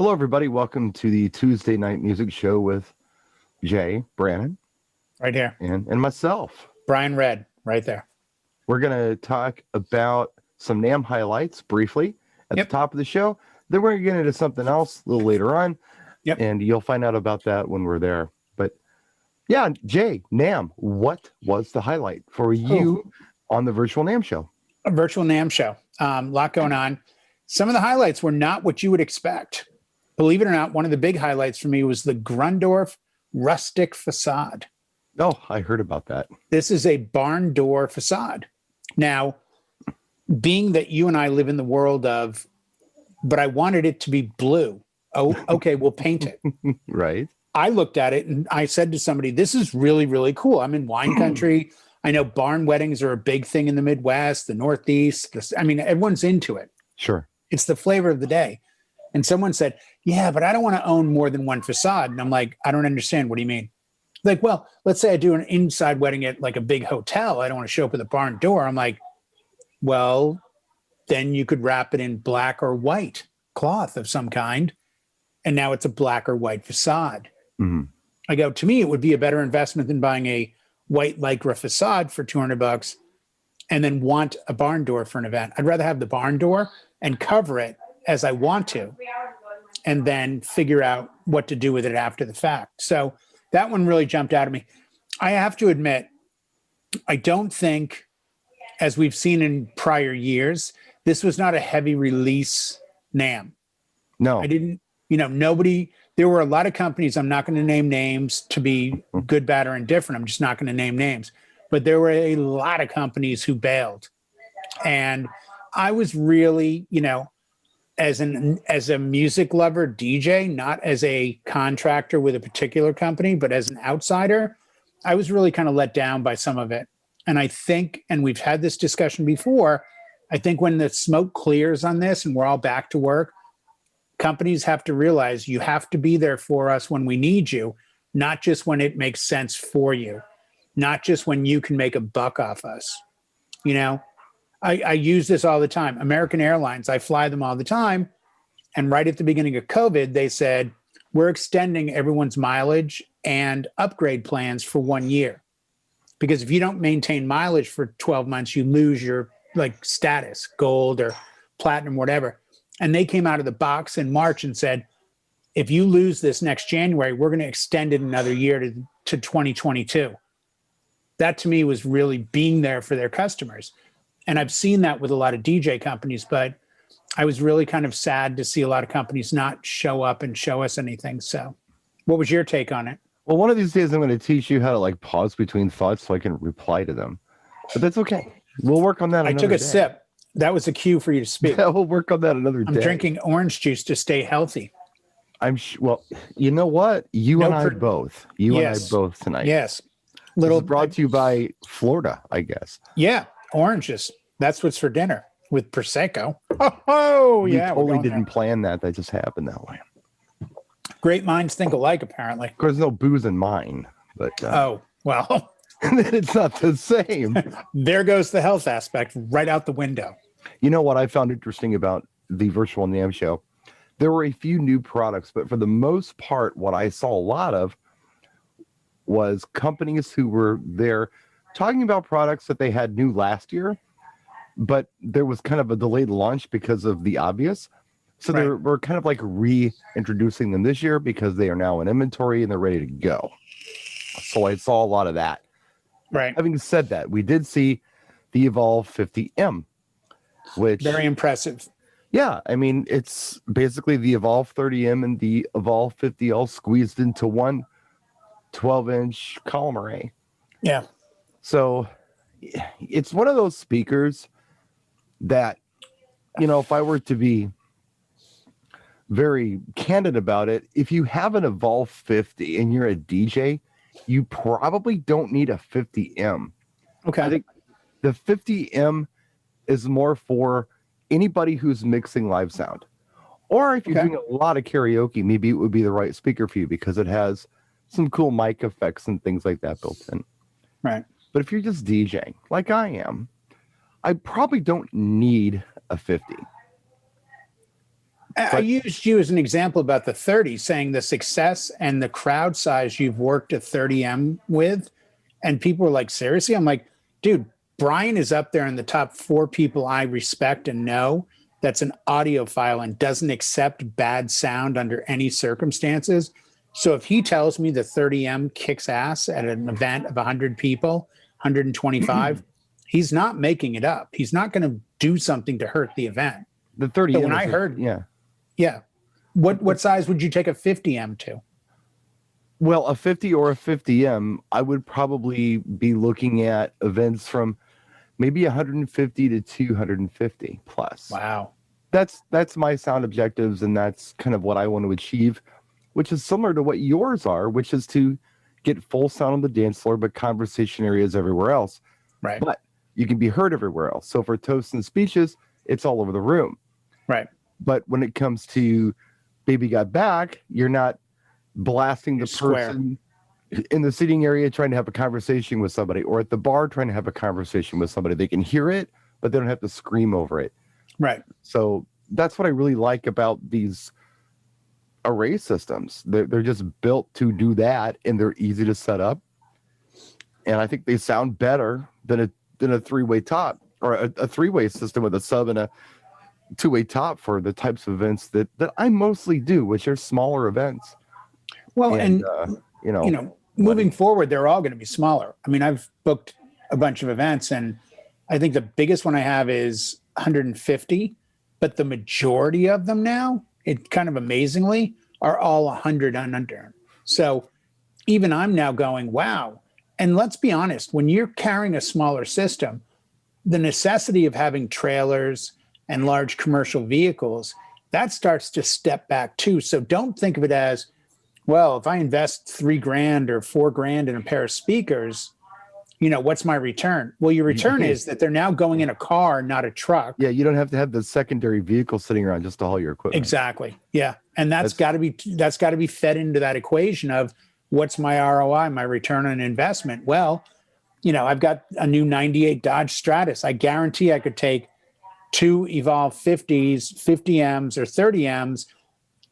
Hello, everybody. Welcome to the Tuesday Night Music Show with Jay, Brannan, right here, and myself. Brian Red, right there. We're going to talk about some NAMM highlights briefly at the top of the show. Then we're going to get into something else a little later on, and you'll find out about that when we're there. But yeah, Jay, NAMM, what was the highlight for you on the virtual NAMM show? A virtual NAMM show. A lot going on. Some of the highlights were not what you would expect. Believe it or not, one of the big highlights for me was the Grundorf rustic facade. Oh, I heard about that. This is a barn door facade. Now, being that you and I live in the world of, but I wanted it to be blue. Oh, okay, we'll paint it. Right. I looked at it and I said to somebody, this is really, really cool. I'm in wine country. I know barn weddings are a big thing in the Midwest, the Northeast. Everyone's into it. Sure. It's the flavor of the day. And someone said, yeah, but I don't want to own more than one facade. And I'm like, I don't understand. What do you mean? Like, well, let's say I do an inside wedding at like a big hotel. I don't want to show up with a barn door. I'm like, well, then you could wrap it in black or white cloth of some kind. And now it's a black or white facade. Mm-hmm. I go, to me, it would be a better investment than buying a white Lycra facade for $200 and then want a barn door for an event. I'd rather have the barn door and cover it as I want to, and then figure out what to do with it after the fact. So that one really jumped out at me. I have to admit, I don't think, as we've seen in prior years, this was not a heavy release NAMM. No. I didn't, nobody, there were a lot of companies, I'm not going to name names to be good, bad, or indifferent. I'm just not going to name names. But there were a lot of companies who bailed. And I was really, as a music lover DJ, not as a contractor with a particular company, but as an outsider, I was really kind of let down by some of it. And I think, and we've had this discussion before, I think when the smoke clears on this and we're all back to work, companies have to realize you have to be there for us when we need you, not just when it makes sense for you, not just when you can make a buck off us. I use this all the time. American Airlines, I fly them all the time. And right at the beginning of COVID, they said, we're extending everyone's mileage and upgrade plans for 1 year. Because if you don't maintain mileage for 12 months, you lose your status, gold or platinum, whatever. And they came out of the box in March and said, if you lose this next January, we're going to extend it another year to 2022. That to me was really being there for their customers. And I've seen that with a lot of DJ companies, but I was really kind of sad to see a lot of companies not show up and show us anything. So what was your take on it? Well, one of these days I'm going to teach you how to pause between thoughts so I can reply to them. But that's okay. We'll work on that another day. I took a sip. That was a cue for you to speak. Yeah, we'll work on that another day. I'm drinking orange juice to stay healthy. Well, you know what? You and I both tonight. Yes. This is brought to you by Florida, I guess. Yeah. Oranges. That's what's for dinner with Prosecco. Oh, yeah. We totally didn't plan that. That just happened that way. Great minds think alike, apparently. Of course, there's no booze in mine. But oh, well. Then it's not the same. There goes the health aspect right out the window. You know what I found interesting about the virtual NAMM show? There were a few new products, but for the most part, what I saw a lot of was companies who were there talking about products that they had new last year, but there was kind of a delayed launch because of the obvious. So they were kind of reintroducing them this year because they are now in inventory and they're ready to go. So I saw a lot of that. Right. Having said that, we did see the Evolve 50M, which very impressive. Yeah, it's basically the Evolve 30M and the Evolve 50L squeezed into one 12-inch column array. Yeah. So it's one of those speakers that, if I were to be very candid about it, if you have an Evolve 50 and you're a DJ, you probably don't need a 50M. Okay. I think the 50M is more for anybody who's mixing live sound. Or if you're doing a lot of karaoke, maybe it would be the right speaker for you because it has some cool mic effects and things like that built in. Right. But if you're just DJing, like I am, I probably don't need a 50. I used you as an example about the 30, saying the success and the crowd size you've worked at 30M with. And people were like, seriously? I'm like, dude, Brian is up there in the top 4 people I respect and know that's an audiophile and doesn't accept bad sound under any circumstances. So if he tells me the 30M kicks ass at an event of 100 people, 125, he's not making it up. He's not going to do something to hurt the event. The 30M. So when I heard, yeah. What size would you take a 50M to? Well, a 50 or a 50M, I would probably be looking at events from maybe 150 to 250 plus. Wow. That's my sound objectives, and that's kind of what I want to achieve, which is similar to what yours are, which is to get full sound on the dance floor, but conversation areas everywhere else. Right. But you can be heard everywhere else. So for toasts and speeches, it's all over the room. Right. But when it comes to Baby Got Back, you're not blasting the person in the seating area trying to have a conversation with somebody, or at the bar trying to have a conversation with somebody. They can hear it, but they don't have to scream over it. Right. So that's what I really like about these array systems. They're just built to do that, and they're easy to set up. And I think they sound better than a three-way top, or a three-way system with a sub and a two-way top for the types of events that I mostly do, which are smaller events. Well, and moving forward, they're all going to be smaller. I mean, I've booked a bunch of events, and I think the biggest one I have is 150, but the majority of them now, it kind of amazingly, are all 100 and under. So even I'm now going, wow. And let's be honest, when you're carrying a smaller system, the necessity of having trailers and large commercial vehicles, that starts to step back too. So don't think of it as, well, if I invest $3,000 or $4,000 in a pair of speakers, what's my return? Well, your return is that they're now going in a car, not a truck. Yeah, you don't have to have the secondary vehicle sitting around just to haul your equipment. Exactly. Yeah, and that's got to be fed into that equation of what's my ROI, my return on investment. Well, I've got a new '98 Dodge Stratus. I guarantee I could take 2 Evolve 50s, 50Ms or 30Ms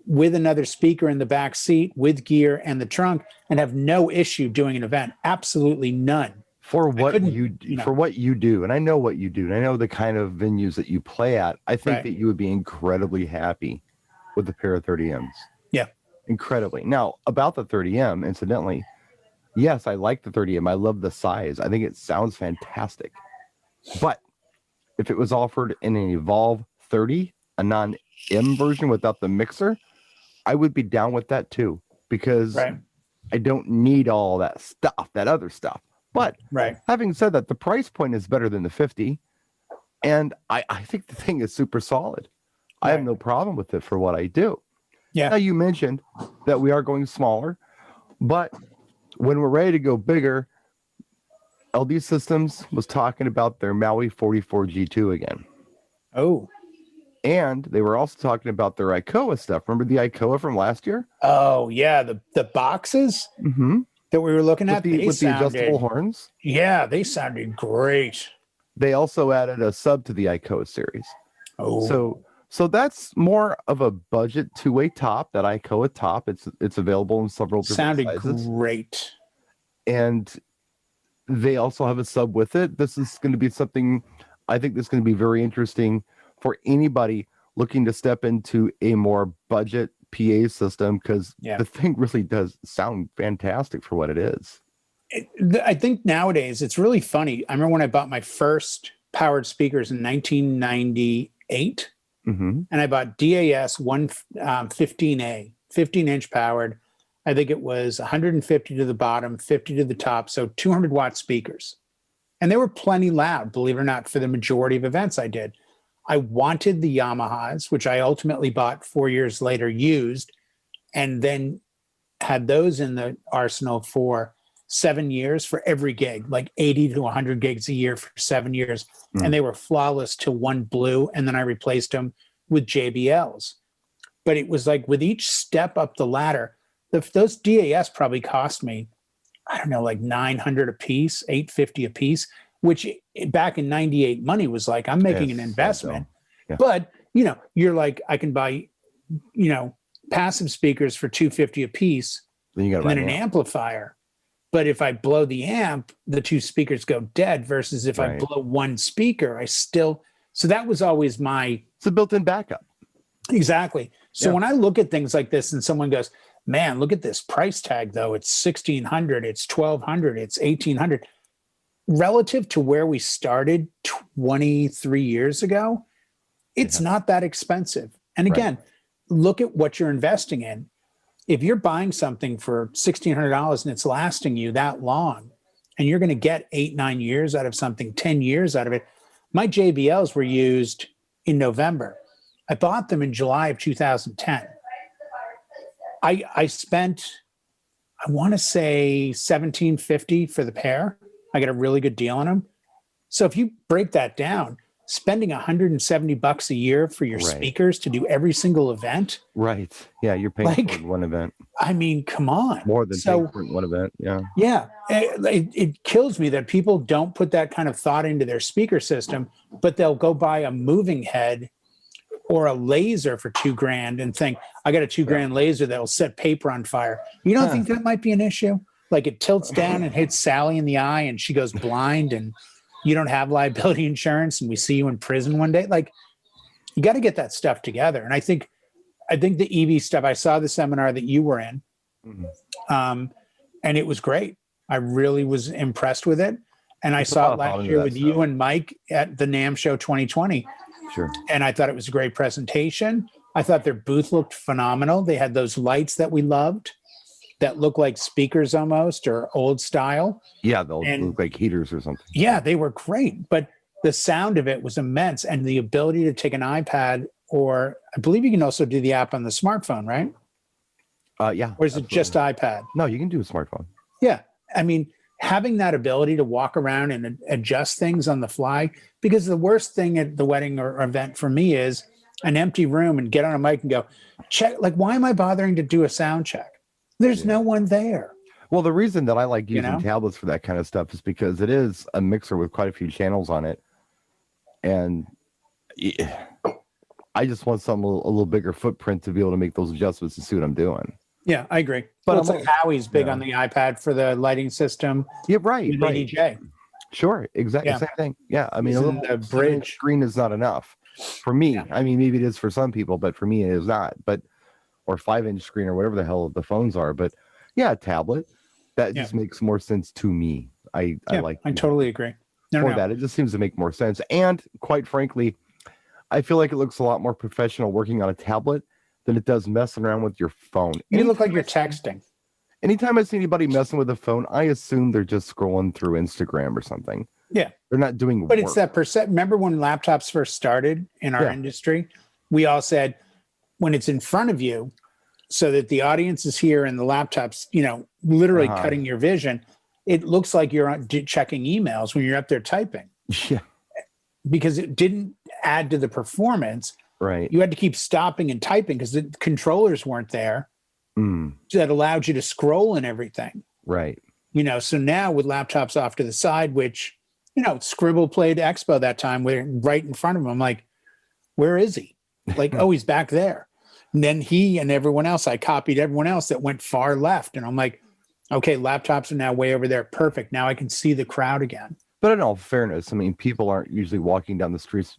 with another speaker in the back seat, with gear and the trunk, and have no issue doing an event. Absolutely none. For what you do, and I know what you do, and I know the kind of venues that you play at, I think that you would be incredibly happy with a pair of 30Ms. Yeah. Incredibly. Now, about the 30M, incidentally, yes, I like the 30M. I love the size. I think it sounds fantastic. But if it was offered in an Evolve 30, a non-M version without the mixer, I would be down with that too, because I don't need all that stuff, that other stuff. But having said that, the price point is better than the 50, and I think the thing is super solid. I have no problem with it for what I do. Yeah. Now, you mentioned that we are going smaller, but when we're ready to go bigger, LD Systems was talking about their Maui 44 G2 again. Oh. And they were also talking about their ICOA stuff. Remember the ICOA from last year? Oh, yeah. The boxes that we were looking at? With the adjustable horns? Yeah, they sounded great. They also added a sub to the ICOA series. Oh. So that's more of a budget two-way top, that ICOA top. It's available in several different sizes. Sounded great. And they also have a sub with it. This is going to be something, I think this is going to be very interesting for anybody looking to step into a more budget PA system, because the thing really does sound fantastic for what it is. I think nowadays it's really funny. I remember when I bought my first powered speakers in 1998, and I bought DAS 115A, 15-inch powered. I think it was 150 to the bottom, 50 to the top, so 200-watt speakers. And they were plenty loud, believe it or not, for the majority of events I did. I wanted the Yamahas, which I ultimately bought 4 years later used, and then had those in the arsenal for 7 years for every gig, like 80 to 100 gigs a year for 7 years. And they were flawless till one blew, and then I replaced them with JBLs. But it was like with each step up the ladder, those DAS probably cost me, I don't know, like $900 a piece, $850 a piece, which back in 98 money was like, I'm making an investment. But, you're like, I can buy passive speakers for $250 a piece, Then you got and then an amplifier. But if I blow the amp, the two speakers go dead, versus if I blow one speaker, so that was always it's a built-in backup. Exactly. So when I look at things like this and someone goes, man, look at this price tag though. It's $1,600, it's $1,200, it's $1,800. Relative to where we started 23 years ago, it's not that expensive. And again, look at what you're investing in. If you're buying something for $1,600 and it's lasting you that long, and you're going to get 8-9 years out of something, 10 years out of it. My JBLs were used in November. I bought them in July of 2010. I spent, I want to say $1,750 for the pair. I got a really good deal on them. So if you break that down, spending $170 a year for your speakers to do every single event. Right. Yeah. You're paying for one event. I mean, come on. More than paying for one event. Yeah. Yeah. It kills me that people don't put that kind of thought into their speaker system, but they'll go buy a moving head or a laser for $2,000 and think, I got a $2,000 laser that'll set paper on fire. You don't think that might be an issue? Like it tilts down and hits Sally in the eye and she goes blind and you don't have liability insurance and we see you in prison one day. Like you got to get that stuff together. And I think the EV stuff, I saw the seminar that you were in, and it was great. I really was impressed with it. And I saw it last year with you and Mike at the NAMM show 2020. Sure. And I thought it was a great presentation. I thought their booth looked phenomenal. They had those lights that we loved that look like speakers almost, or old style. Yeah, they'll look like heaters or something. Yeah, they were great. But the sound of it was immense. And the ability to take an iPad, or I believe you can also do the app on the smartphone, right? Yeah. Or is it just iPad? No, you can do a smartphone. Yeah. I mean, having that ability to walk around and adjust things on the fly, because the worst thing at the wedding or event for me is an empty room and get on a mic and go, check, like, why am I bothering to do a sound check? There's no one there. Well, the reason that I like using tablets for that kind of stuff is because it is a mixer with quite a few channels on it. And I just want something a little bigger footprint to be able to make those adjustments to see what I'm doing. Yeah, I agree. But it's like Howie's big on the iPad for the lighting system. Yeah, right. DJ. Sure, exactly. Same thing. Yeah, I mean, a little bridge screen is not enough for me. Yeah. I mean, maybe it is for some people, but for me, it is not. But or 5-inch screen or whatever the hell the phones are. But yeah, a tablet that just makes more sense to me. I totally agree. That it just seems to make more sense. And quite frankly, I feel like it looks a lot more professional working on a tablet than it does messing around with your phone. You look like you're texting. Anytime I see anybody messing with a phone, I assume they're just scrolling through Instagram or something. Yeah. They're not doing But work. It's that percent. Remember when laptops first started in our industry? We all said, when it's in front of you, so that the audience is here and the laptop's, literally cutting your vision, it looks like you're checking emails when you're up there typing. Yeah. Because it didn't add to the performance. Right. You had to keep stopping and typing because the controllers weren't there that allowed you to scroll and everything. Right. So now with laptops off to the side, which, Scribble played Expo that time, we're right in front of him. I'm like, where is he? Like, oh, he's back there. And then he and everyone else, I copied everyone else that went far left. And I'm like, okay, laptops are now way over there. Perfect. Now I can see the crowd again. But in all fairness, I mean, people aren't usually walking down the streets,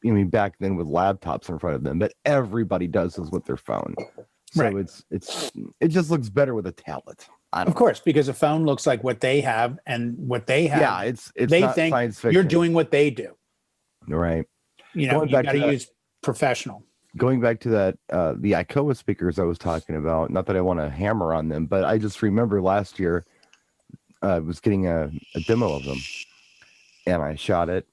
back then with laptops in front of them, but everybody does this with their phone. So it just looks better with a tablet. Of course, because a phone looks like what they have, and what they have. Yeah, it's they not think science fiction. You're doing what they do. Right. You got to use professional. Going back to that, the ICOA speakers I was talking about, not that I want to hammer on them, but I just remember last year I was getting a demo of them and I shot it.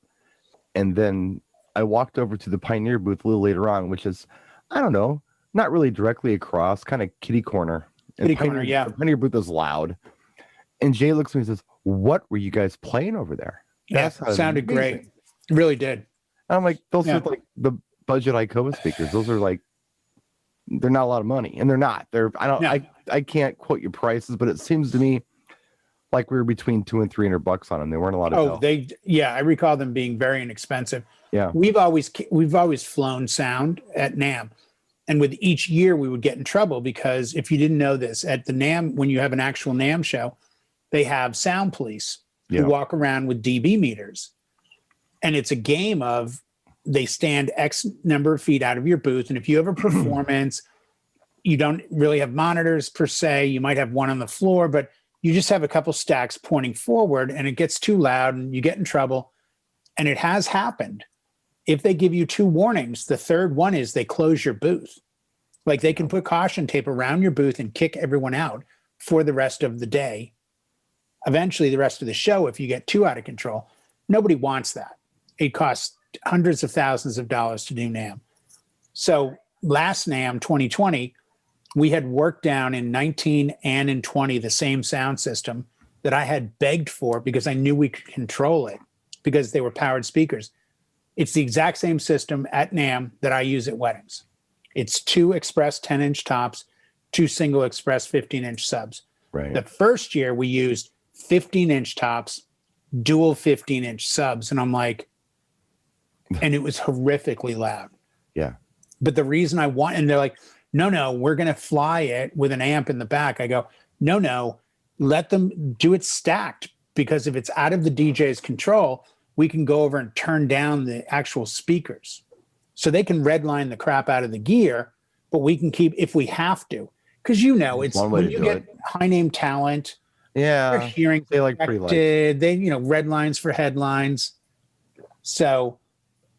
And then I walked over to the Pioneer booth a little later on, which is, I don't know, not really directly across, kind of kitty corner. And the Pioneer booth is loud. And Jay looks at me and says, "What were you guys playing over there?" Yeah, sounded great. It really did. And I'm like, those are like the budget ICOA speakers. Those are like, they're not a lot of money, and they're not. I can't quote your prices, but it seems to me like we were between $200 and $300 on them. They weren't a lot of. I recall them being very inexpensive. Yeah, we've always flown sound at NAMM, And with each year, we would get in trouble because if you didn't know this, at the NAMM, when you have an actual NAMM show, they have sound police who walk around with dB meters. And it's a game of they stand X number of feet out of your booth. And if you have a performance, you don't really have monitors per se. You might have one on the floor, but you just have a couple stacks pointing forward and it gets too loud and you get in trouble. And it has happened. If they give you 2 warnings, the third one is they close your booth. Like they can put caution tape around your booth and kick everyone out for the rest of the day. Eventually, the rest of the show, if you get too out of control, nobody wants that. It costs hundreds of thousands of dollars to do NAMM. So last NAMM 2020, we had worked down in 19 and in 20 the same sound system that I had begged for because I knew we could control it because they were powered speakers. It's the exact same system at NAMM that I use at weddings. It's 2 express 10-inch tops, 2 single express 15-inch subs. Right. The first year we used 15-inch tops, dual 15-inch subs. And I'm like, and it was horrifically loud. Yeah. But the reason and they're like, no, we're going to fly it with an amp in the back. I go, no, let them do it stacked because if it's out of the DJ's control, we can go over and turn down the actual speakers. So they can redline the crap out of the gear, but we can keep, if we have to. Because it's when you get high name talent, they're hearing they like pre-lights. They, red lines for headlines. So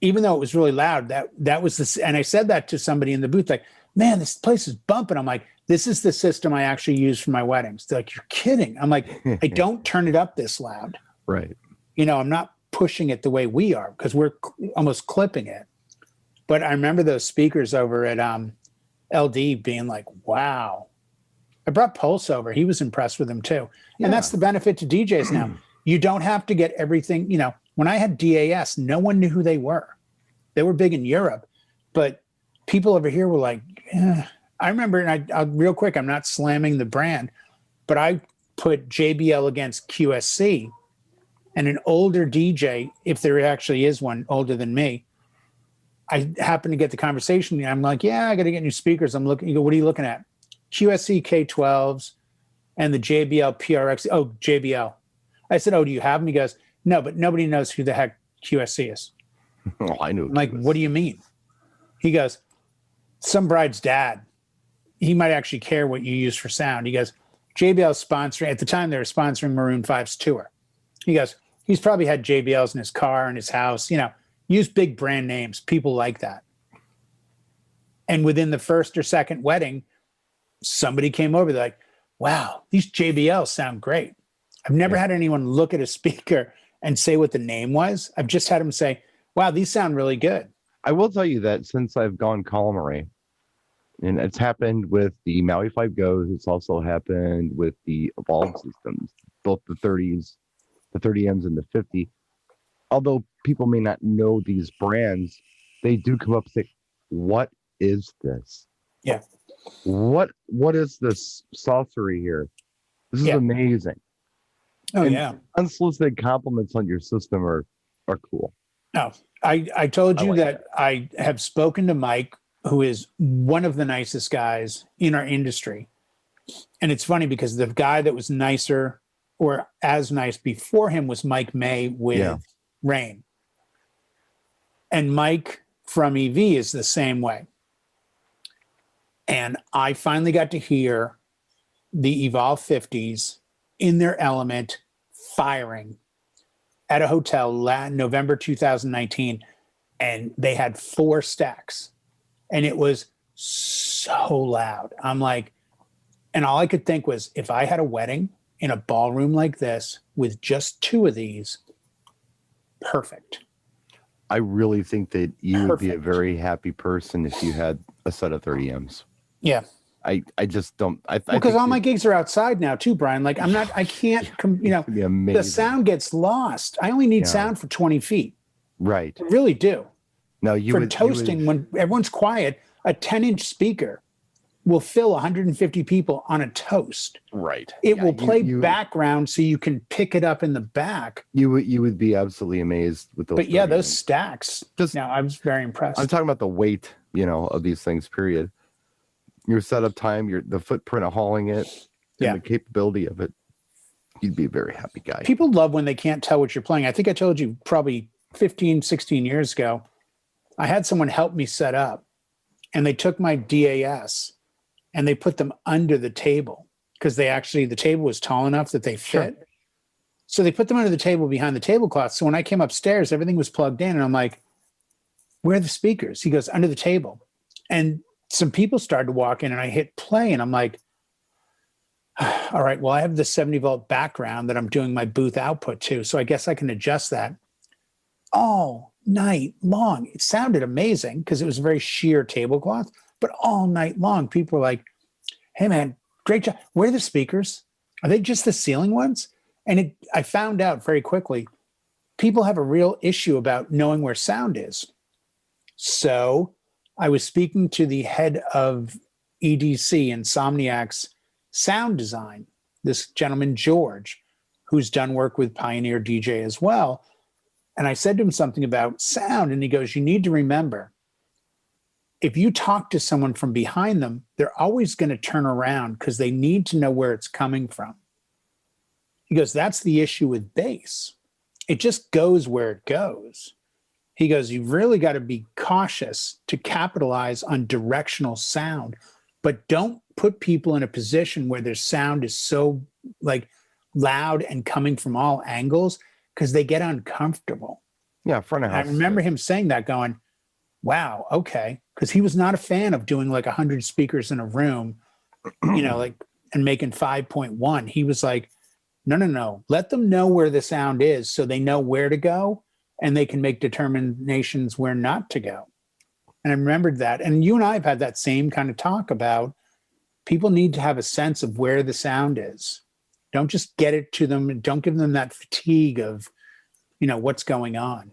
even though it was really loud, that was this, and I said that to somebody in the booth, like, man, this place is bumping. I'm like, this is the system I actually use for my weddings. They're like, you're kidding. I'm like, I don't turn it up this loud. Right. I'm not pushing it the way we are because we're almost clipping it. But I remember those speakers over at LD being like, wow. I brought Pulse over. He was impressed with them too. Yeah. And that's the benefit to DJs now. You don't have to get everything. When I had DAS, no one knew who they were. They were big in Europe, but people over here were like, I remember, and I real quick, I'm not slamming the brand, but I put JBL against QSC. And an older DJ, if there actually is one older than me, I happened to get the conversation. I'm like, yeah, I got to get new speakers. I'm looking. You go, what are you looking at? QSC K12s and the JBL PRX. Oh, JBL. I said, oh, do you have them? He goes, no, but nobody knows who the heck QSC is. Oh, I knew. I'm like, what do you mean? He goes, some bride's dad. He might actually care what you use for sound. He goes, JBL's sponsoring. At the time, they were sponsoring Maroon 5's tour. He goes, he's probably had JBLs in his car, in his house, use big brand names. People like that. And within the first or second wedding, somebody came over. They're like, wow, these JBLs sound great. I've never had anyone look at a speaker and say what the name was. I've just had them say, wow, these sound really good. I will tell you that since I've gone column array, and it's happened with the Maui 5 Go's, it's also happened with the Evolve systems, both the 30s, the 30Ms and the 50. Although people may not know these brands, they do come up and say, what is this? Yeah. What is this sorcery here? This is amazing. Oh, and yeah. Unsolicited compliments on your system are cool. No, I told you that I have spoken to Mike, who is one of the nicest guys in our industry. And it's funny because the guy that was nicer or as nice before him was Mike May with Rain. And Mike from EV is the same way. And I finally got to hear the Evolve 50s in their element firing at a hotel November 2019. And they had 4 stacks. And it was so loud. I'm like, and all I could think was, if I had a wedding in a ballroom like this with just 2 of these, perfect. I really think that you would be a very happy person if you had a set of 30Ms. Yeah. I just don't. Because all my gigs are outside now too, Brian. Like I can't, the sound gets lost. I only need sound for 20 feet. Right. I really do. No, toasting, when everyone's quiet, a 10-inch speaker will fill 150 people on a toast. Right. It will play background so you can pick it up in the back. You would be absolutely amazed with those. But those stacks. I was very impressed. I'm talking about the weight, of these things, period. your setup time, the footprint of hauling it, and the capability of it, you'd be a very happy guy. People love when they can't tell what you're playing. I think I told you probably 15, 16 years ago, I had someone help me set up, and they took my DAS and they put them under the table because the table was tall enough that they fit. Sure. So they put them under the table behind the tablecloth. So when I came upstairs, everything was plugged in, and I'm like, where are the speakers? He goes, under the table. And some people started to walk in, and I hit play, and I'm like, all right, well, I have the 70-volt background that I'm doing my booth output to, so I guess I can adjust that. All night long, it sounded amazing because it was a very sheer tablecloth, but all night long, people were like, hey, man, great job. Where are the speakers? Are they just the ceiling ones? And I found out very quickly, people have a real issue about knowing where sound is. So I was speaking to the head of EDC, Insomniac's sound design, this gentleman, George, who's done work with Pioneer DJ as well. And I said to him something about sound, and he goes, you need to remember, if you talk to someone from behind them, they're always going to turn around because they need to know where it's coming from. He goes, that's the issue with bass. It just goes where it goes. He goes, you've really got to be cautious to capitalize on directional sound, but don't put people in a position where their sound is so like loud and coming from all angles because they get uncomfortable. Yeah, front of house. I remember him saying that, going, wow, okay. Because he was not a fan of doing like 100 speakers in a room, like, and making 5.1. He was like, no. Let them know where the sound is so they know where to go and they can make determinations where not to go. And I remembered that. And you and I have had that same kind of talk about people need to have a sense of where the sound is. Don't just get it to them. Don't give them that fatigue of, what's going on.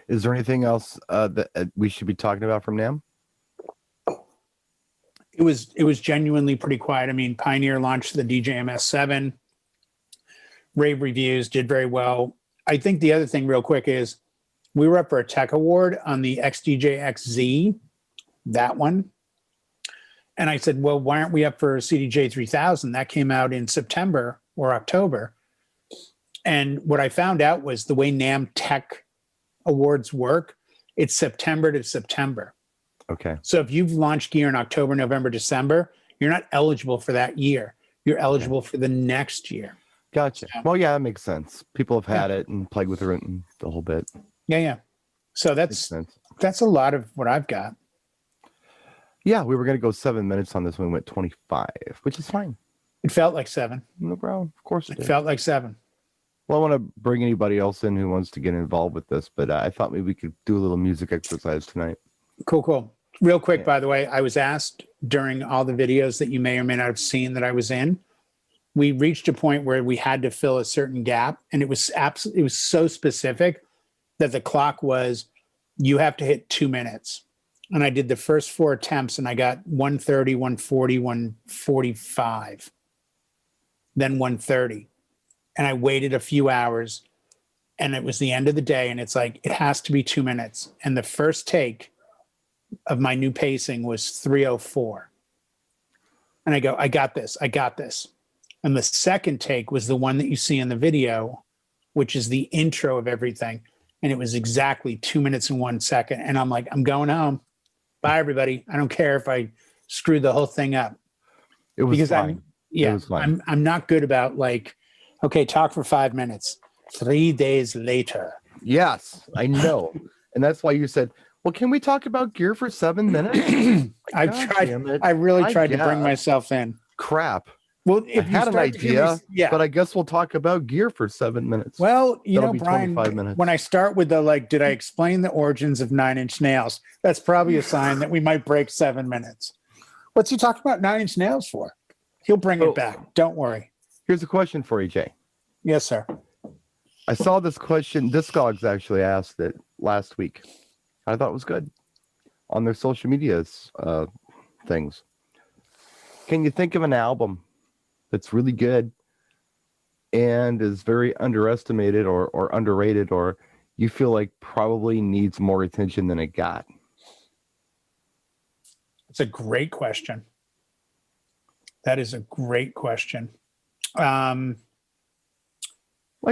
Is there anything else that we should be talking about from NAMM? It was genuinely pretty quiet. I mean, Pioneer launched the DJ MS7. Rave reviews, did very well. I think the other thing real quick is we were up for a tech award on the XDJ XZ, that one. And I said, well, why aren't we up for CDJ 3000? That came out in September or October. And what I found out was the way NAMM Tech Awards work, it's September to September. Okay. So if you've launched gear in October, November, December, you're not eligible for that year. You're eligible for the next year. Gotcha. So, well, yeah, that makes sense. People have had it and played with it the whole bit. Yeah. So that's a lot of what I've got. Yeah, we were going to go 7 minutes on this one. We went 25, which is fine. It felt like 7. No problem. Of course it felt like 7. Well, I want to bring anybody else in who wants to get involved with this, but I thought maybe we could do a little music exercise tonight. Cool. Real quick, by the way, I was asked during all the videos that you may or may not have seen that I was in, we reached a point where we had to fill a certain gap, and it was so specific that the clock was, you have to hit 2 minutes. And I did the first 4 attempts, and I got 130, 140, 145, then 130. And I waited a few hours, and it was the end of the day, and it's like, it has to be 2 minutes. And the first take of my new pacing was 304. And I go, I got this. And the second take was the one that you see in the video, which is the intro of everything. And it was exactly 2 minutes and 1 second. And I'm like, I'm going home. Bye, everybody. I don't care if I screwed the whole thing up. It was fine. I'm not good about like, okay, talk for 5 minutes. 3 days later. Yes, I know. And that's why you said, well, can we talk about gear for 7 minutes? I really tried to bring myself in. Crap. Well, I had an idea, but I guess we'll talk about gear for 7 minutes. Well, Brian, when I start with the did I explain the origins of 9 Inch Nails? That's probably a sign that we might break 7 minutes. What's he talking about 9 Inch Nails for? He'll bring it back. Don't worry. Here's a question for you, Jay. Yes, sir. I saw this question. Discogs actually asked it last week. I thought it was good on their social medias things. Can you think of an album that's really good and is very underestimated or underrated, or you feel like probably needs more attention than it got? It's a great question. That is a great question. Like,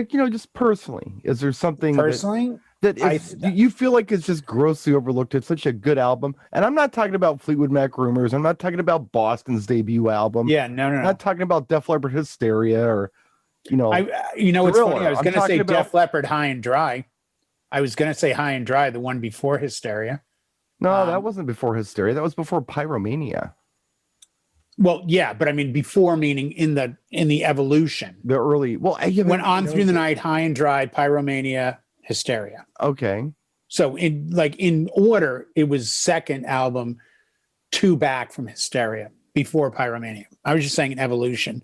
just personally, is there something Personally, that you feel like it's just grossly overlooked? It's such a good album. And I'm not talking about Fleetwood Mac Rumors. I'm not talking about Boston's debut album. yeah, no. I'm not talking about Def Leppard Hysteria or, What's funny? I was going to say Def Leppard High and Dry. I was going to say High and Dry, the one before Hysteria. No, that wasn't before Hysteria. That was before Pyromania. Well, yeah, but I mean before, meaning in the evolution. The early, went on through the night, High and Dry, Pyromania, Hysteria. Okay. So in order, it was second album, 2 back from Hysteria before Pyromania. I was just saying in evolution.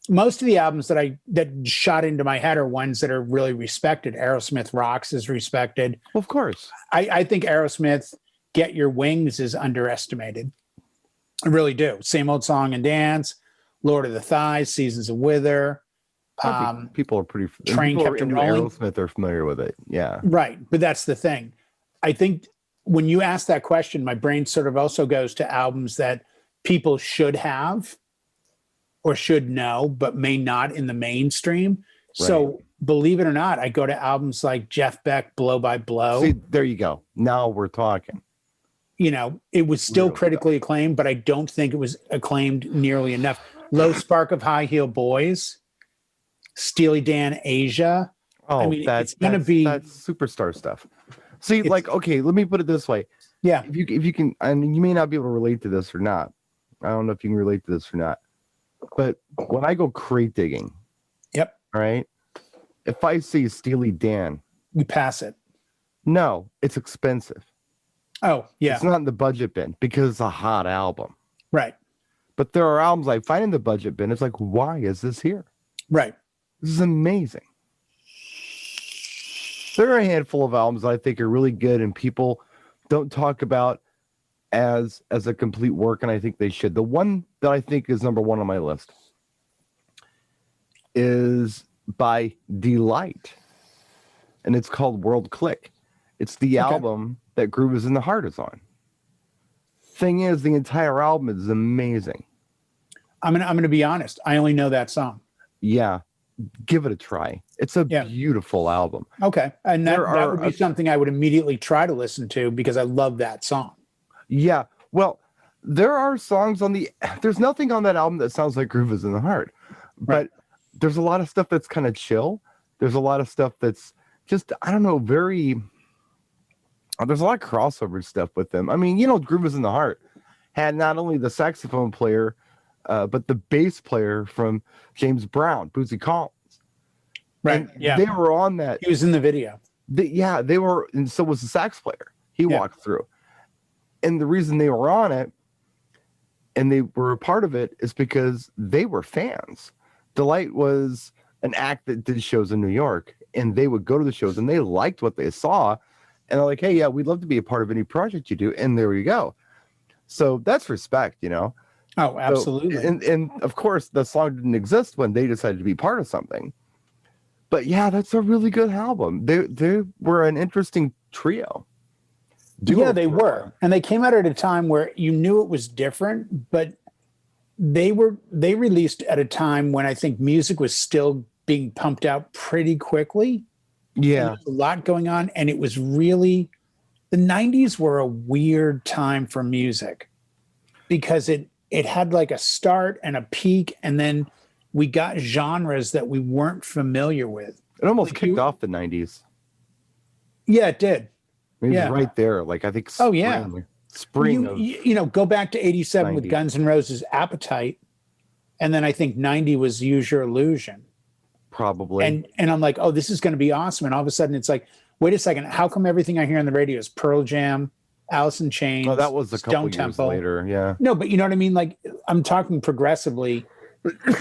Most of the albums that shot into my head are ones that are really respected. Aerosmith Rocks is respected. Well, of course. I think Aerosmith Get Your Wings is underestimated. I really do. Same Old Song and Dance, Lord of the Thighs, Seasons of Wither. People are pretty. Train Kept It Rolling. Aerosmith are familiar with it. Yeah. Right. But that's the thing. I think when you ask that question, my brain sort of also goes to albums that people should have or should know, but may not in the mainstream. Right. So believe it or not, I go to albums like Jeff Beck, Blow by Blow. See, there you go. Now we're talking. It was still critically acclaimed, but I don't think it was acclaimed nearly enough. Low Spark of High Heel Boys, Steely Dan Asia. Oh, I mean, that's superstar stuff. See, okay, let me put it this way. Yeah. If you can, and you may not be able to relate to this or not. I don't know if you can relate to this or not. But when I go crate digging, yep. All right. If I see Steely Dan, you pass it. No, it's expensive. Oh, yeah. It's not in the budget bin because it's a hot album. Right. But there are albums I find in the budget bin. It's like, why is this here? Right. This is amazing. There are a handful of albums that I think are really good and people don't talk about as a complete work, and I think they should. The one that I think is number one on my list is by Delight, and it's called World Click. It's the album that Groove Is in the Heart is on. Thing is, the entire album is amazing. I'm gonna be honest. I only know that song. Yeah, give it a try. It's a beautiful album. Okay, and that would be something I would immediately try to listen to because I love that song. Yeah, well, there are songs there's nothing on that album that sounds like Groove Is in the Heart, but there's a lot of stuff that's kind of chill. There's a lot of stuff that's just, I don't know, there's a lot of crossover stuff with them. I mean, Groove Is in the Heart had not only the saxophone player, but the bass player from James Brown, Bootsy Collins. Right. And they were on that. He was in the video. They were, and so was the sax player. He walked through. And the reason they were on it and they were a part of it is because they were fans. Delight was an act that did shows in New York, and they would go to the shows and they liked what they saw. And they're like, hey, yeah, we'd love to be a part of any project you do. And there you go. So that's respect, Oh, absolutely. So, and of course, the song didn't exist when they decided to be part of something. But yeah, that's a really good album. They were an interesting trio. They were. And they came out at a time where you knew it was different, but they released at a time when I think music was still being pumped out pretty quickly. Yeah. There was a lot going on. And it was really, the 90s were a weird time for music because it had like a start and a peak, and then we got genres that we weren't familiar with. It almost kicked off the 90s. Yeah, it did. It was right there. Like, I think spring go back to 87 90. with Guns N' Roses' Appetite. And then I think 90 was Use Your Illusion. Probably. And I'm like, oh, this is going to be awesome. And all of a sudden it's like, wait a second. How come everything I hear on the radio is Pearl Jam, Alice in Chains? Oh, that was a couple years Temple. later. Yeah. No, but you know what I mean? Like, I'm talking progressively.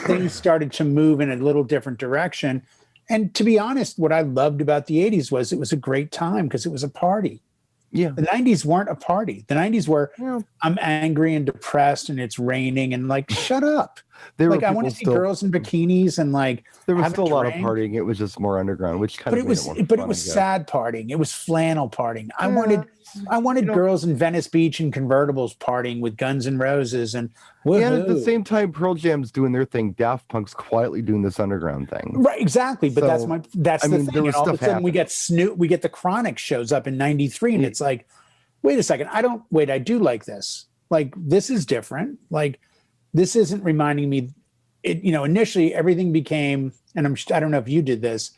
Things started to move in a little different direction. And to be honest, what I loved about the 80s was it was a great time because it was a party. Yeah. The 90s weren't a party. The 90s were, I'm angry and depressed and it's raining and like, shut up. I want to see girls in bikinis and like, there was still a lot of partying. It was just more underground, which kind of it was sad partying. It was flannel partying. I wanted I wanted girls in Venice Beach and convertibles partying with Guns N' Roses and and at the same time, Pearl Jam's doing their thing. Daft Punk's quietly doing this underground thing. Right, exactly. But So, that's I the mean, thing. there And was all of a stuff sudden we get the Chronic shows up in '93, and it's like, wait a second, I do like this. Like, this is different. Like, this isn't reminding me. Initially everything became, and I don't know if you did this,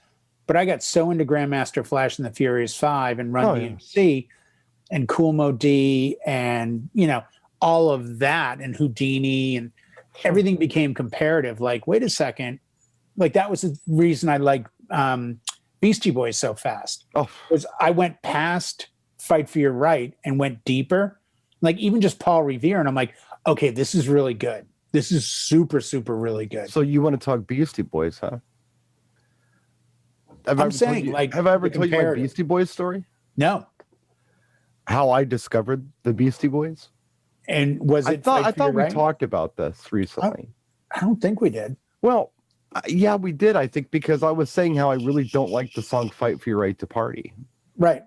but I got so into Grandmaster Flash and the Furious Five and Run DMC and Kool Moe Dee and all of that and Houdini, and everything became comparative. Like, wait a second, like that was the reason I like Beastie Boys so fast. Was I went past Fight for Your Right and went deeper, like even just Paul Revere, and I'm like, okay, this is really good. This is super, super really good. So you want to talk Beastie Boys, huh? I'm saying, have I ever told you my Beastie Boys story? No. How I discovered the Beastie Boys? And was it? I thought we talked about this recently. I don't think we did. Well, yeah, we did. I think because I was saying how I really don't like the song "Fight for Your Right to Party." Right.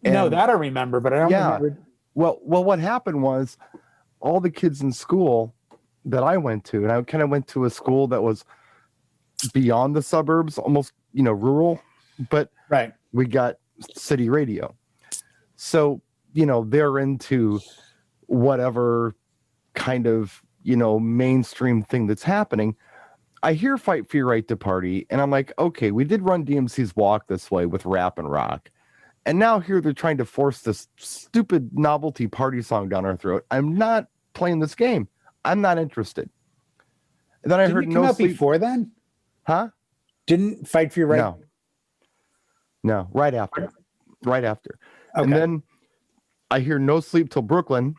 No, that I remember, but I don't remember. Well, what happened was all the kids in school that I went to, and I kind of went to a school that was beyond the suburbs, almost, rural, but we got city radio. So, they're into whatever kind of, mainstream thing that's happening. I hear Fight for Your Right to Party, and I'm like, okay, we did Run DMC's Walk This Way with rap and rock. And now here they're trying to force this stupid novelty party song down our throat. I'm not playing this game. I'm not interested. And then I heard No Sleep before then? Huh? Didn't Fight for Your Right? No, right after. Right after. Okay. And then I hear No Sleep Till Brooklyn.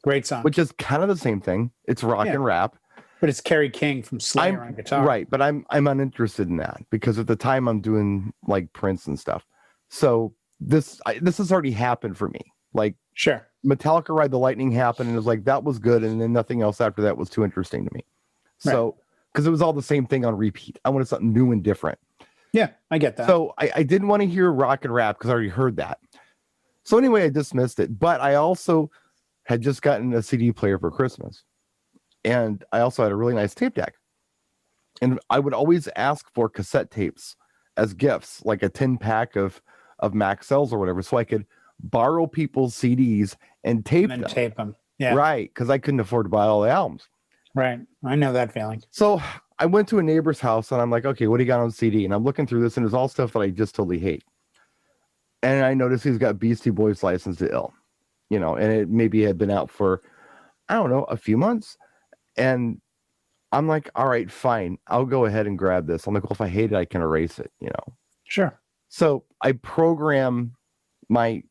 Great song. Which is kind of the same thing. It's rock and rap. But it's Kerry King from Slayer on guitar. Right, but I'm uninterested in that because at the time I'm doing like Prince and stuff. So this has already happened for me. Like, sure, Metallica Ride the Lightning happened, and it was like that was good, and then nothing else after that was too interesting to me. So because it was all the same thing on repeat, I wanted something new and different. Yeah, I get that. So I didn't want to hear rock and rap because I already heard that. So anyway, I dismissed it. But I also had just gotten a CD player for Christmas, and I also had a really nice tape deck. And I would always ask for cassette tapes as gifts, like a 10-pack of Maxells or whatever, so I could borrow people's CDs and tape them. Yeah. Right, because I couldn't afford to buy all the albums. Right. I know that feeling. So I went to a neighbor's house, and I'm like, okay, what do you got on CD? And I'm looking through this, and there's all stuff that I just totally hate. And I noticed he's got Beastie Boys License to Ill, and it maybe had been out for, I don't know, a few months. And I'm like, all right, fine. I'll go ahead and grab this. I'm like, well, if I hate it, I can erase it, Sure. So I program my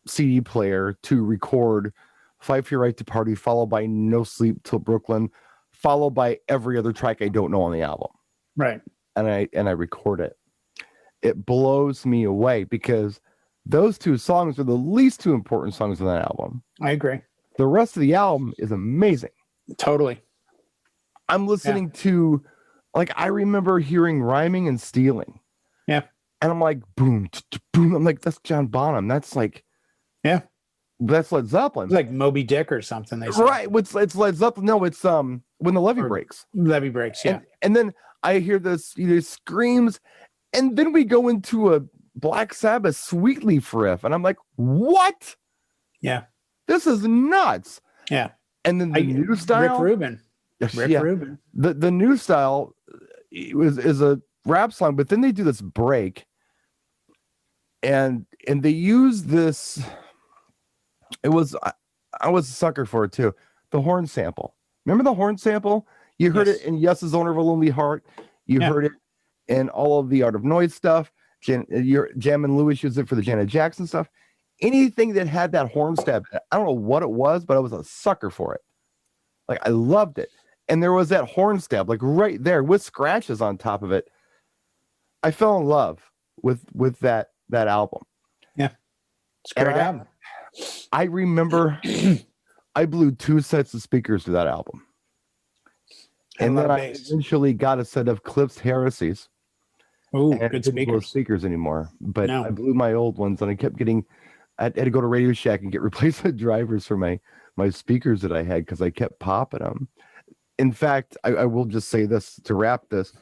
CD player to record Fight for Your Right to Party, followed by No Sleep Till Brooklyn, followed by every other track I don't know on the album. Right. And I record it. It blows me away because those two songs are the least two important songs on that album. I agree. The rest of the album is amazing. Totally. I'm listening to, like, I remember hearing Rhyming and Stealing. Yeah. And I'm like, boom, boom. I'm like, that's John Bonham. That's like, that's Led Zeppelin. It's like Moby Dick or something. They say. Right. It's Led Zeppelin. No, it's When the Levee Breaks. Levee Breaks, yeah. And then I hear this, screams, and then we go into a Black Sabbath Sweetleaf riff, and I'm like, what? Yeah. This is nuts. Yeah. And then the new style. Rick Rubin. The new style is a rap song, but then they do this break, and they use this. I was a sucker for it too. The horn sample. Remember the horn sample? You heard it in Yes's Owner of a Lonely Heart. You heard it in all of the Art of Noise stuff. Jam and Lewis used it for the Janet Jackson stuff. Anything that had that horn stab, I don't know what it was, but I was a sucker for it. Like, I loved it. And there was that horn stab, like right there with scratches on top of it. I fell in love with that album. Yeah. It's a great album. I remember I blew 2 sets of speakers to that album. And then I eventually got a set of Cliff's Heresies. Oh, good speakers. Blow speakers anymore. But I blew my old ones, and I kept getting I had to go to Radio Shack and get replacement drivers for my speakers that I had because I kept popping them. In fact, I will just say this to wrap this.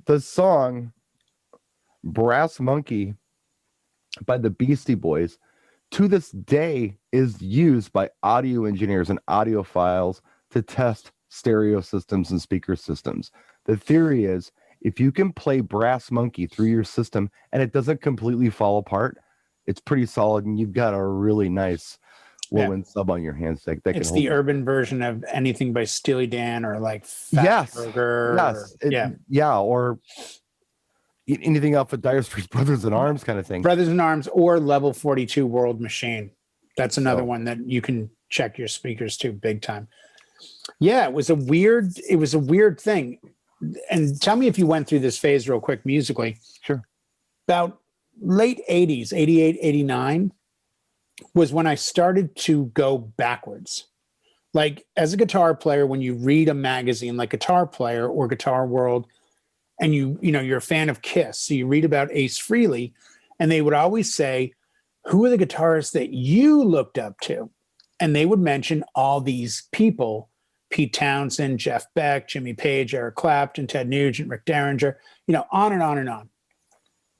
The song Brass Monkey by the Beastie Boys to this day is used by audio engineers and audiophiles to test stereo systems and speaker systems. The theory is if you can play Brass Monkey through your system and it doesn't completely fall apart, it's pretty solid and you've got a really nice low-end sub on your hands. That it's can the hold urban version of anything by Steely Dan or like Yes. Fatburger. Or anything off of Dire Straits Brothers in Arms kind of thing. Brothers in Arms or Level 42 World Machine. That's another one that you can check your speakers to big time. Yeah, it was a weird thing. And tell me if you went through this phase real quick musically. Sure. About late 80s, 88, 89 was when I started to go backwards. Like as a guitar player, when you read a magazine like Guitar Player or Guitar World, and you're a fan of Kiss, so you read about Ace Frehley, and they would always say, who are the guitarists that you looked up to? And they would mention all these people, Pete Townsend, Jeff Beck, Jimmy Page, Eric Clapton, Ted Nugent, Rick Derringer, on and on and on.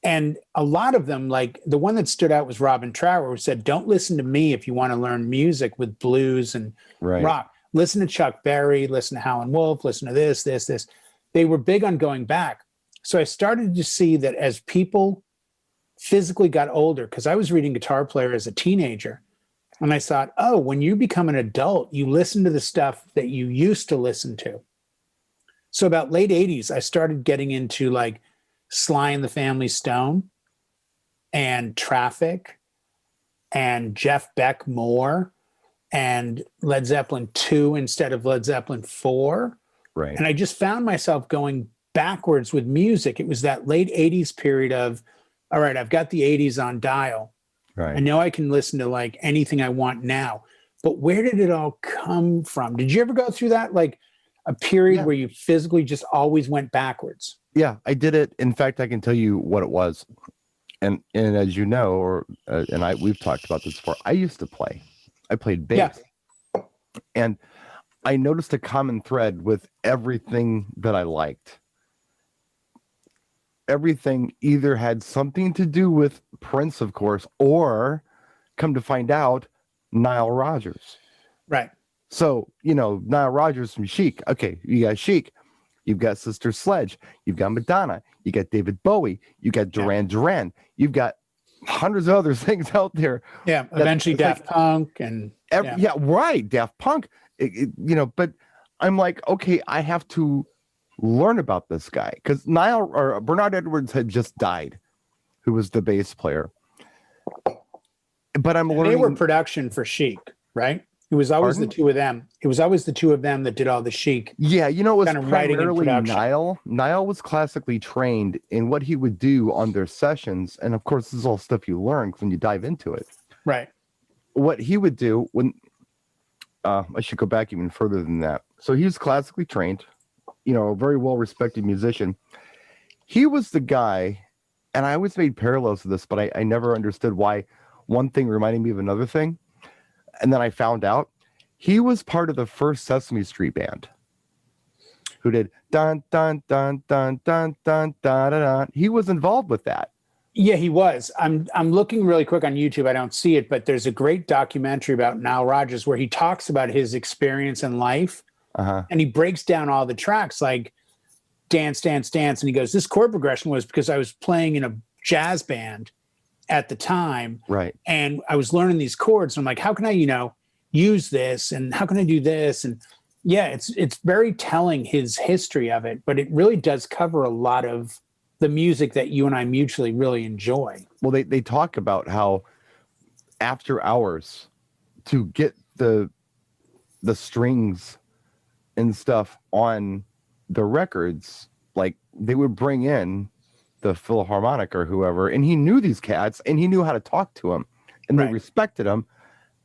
And a lot of them, like the one that stood out was Robin Trower, who said, don't listen to me if you want to learn music with blues and rock. Listen to Chuck Berry, listen to Howlin' Wolf, listen to this. They were big on going back. So I started to see that as people physically got older, because I was reading Guitar Player as a teenager, and I thought, oh, when you become an adult, you listen to the stuff that you used to listen to. So about late 80s, I started getting into like Sly and the Family Stone and Traffic and Jeff Beck more and Led Zeppelin 2 instead of Led Zeppelin 4. Right. And I just found myself going backwards with music. It was that late 80s period of, all right, I've got the 80s on dial. Right. I know I can listen to like anything I want now. But where did it all come from? Did you ever go through that? Like a period where you physically just always went backwards? Yeah, I did it. In fact, I can tell you what it was. And as you know, we've talked about this before, I used to play. I played bass. Yeah. And I noticed a common thread with everything that I liked. Everything either had something to do with Prince, of course, or come to find out, Nile Rodgers. Right. So, Nile Rodgers from Chic. Okay, you got Chic. You've got Sister Sledge. You've got Madonna. You got David Bowie. You got Duran Duran. You've got hundreds of other things out there. Yeah, eventually Daft Punk and... right, Daft Punk. But I'm like, okay, I have to learn about this guy because Bernard Edwards had just died, who was the bass player. But I'm learning. They were production for Chic, right? It was always the two of them. It was always the two of them that did all the Chic. Yeah, it was kind of primarily Nile. Nile was classically trained in what he would do on their sessions, and of course, this is all stuff you learn when you dive into it. Right. What he would do when I should go back even further than that. So he was classically trained, a very well-respected musician. He was the guy, and I always made parallels to this, but I never understood why one thing reminded me of another thing. And then I found out he was part of the first Sesame Street band who did dun, dun, dun, dun, dun, dun, dun, dun, dun. He was involved with that. Yeah, he was. I'm looking really quick on YouTube. I don't see it, but there's a great documentary about Nile Rodgers where he talks about his experience in life. And he breaks down all the tracks like Dance, Dance, Dance. And he goes, this chord progression was because I was playing in a jazz band at the time. Right. And I was learning these chords. And I'm like, how can I, use this? And how can I do this? And yeah, it's very telling his history of it, but it really does cover a lot of the music that you and I mutually really enjoy. Well, they talk about how after hours to get the strings and stuff on the records, like they would bring in the Philharmonic or whoever, and he knew these cats and he knew how to talk to them and they respected him.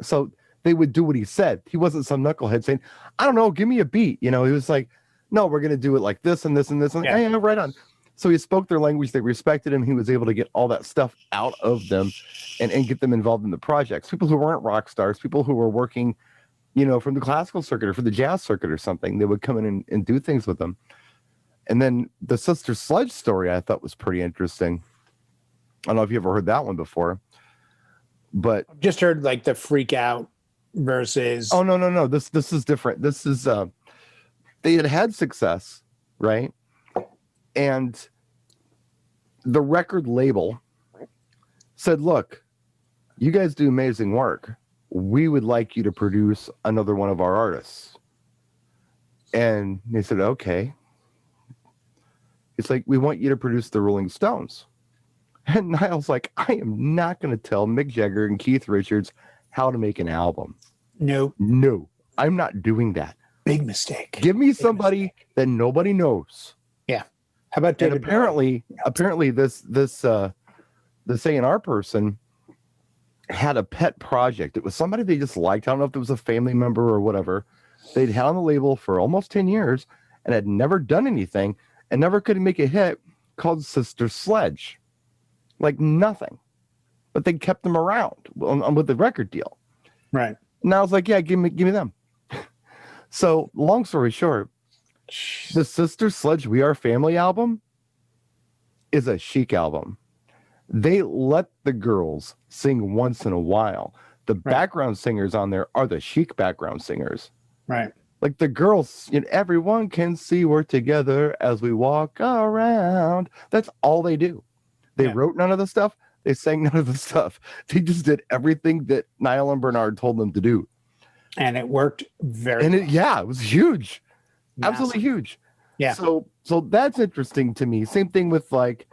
So they would do what he said. He wasn't some knucklehead saying, I don't know, give me a beat. He was like, no, we're going to do it like this and this and this. And yeah, right on. So he spoke their language. They respected him. He was able to get all that stuff out of them and get them involved in the projects. People who weren't rock stars, people who were working, from the classical circuit or for the jazz circuit or something, they would come in and do things with them. And then the Sister Sledge story I thought was pretty interesting. I don't know if you ever heard that one before, but I've just heard like the Freak Out versus. Oh, no. This is different. This is they had success, right? And the record label said, look, you guys do amazing work. We would like you to produce another one of our artists. And they said, okay. It's like, we want you to produce the Rolling Stones. And Niall's like, I am not going to tell Mick Jagger and Keith Richards how to make an album. No, I'm not doing that. Big mistake. Give me somebody that nobody knows. Yeah. How about David? And apparently this A&R person had a pet project. It was somebody they just liked. I don't know if it was a family member or whatever. They'd had on the label for almost 10 years and had never done anything and never could make a hit, called Sister Sledge. Like nothing. But they kept them around with the record deal. Right. And I was like, yeah, give me them. So long story short, the Sister Sledge We Are Family album is a Chic album. They let the girls sing once in a while. The background singers on there are the Chic background singers. Right. Like the girls, everyone can see we're together as we walk around. That's all they do. They wrote none of the stuff. They sang none of the stuff. They just did everything that Niall and Bernard told them to do. And it worked very well. It was huge. Massive. Absolutely huge. Yeah. So that's interesting to me. Same thing with like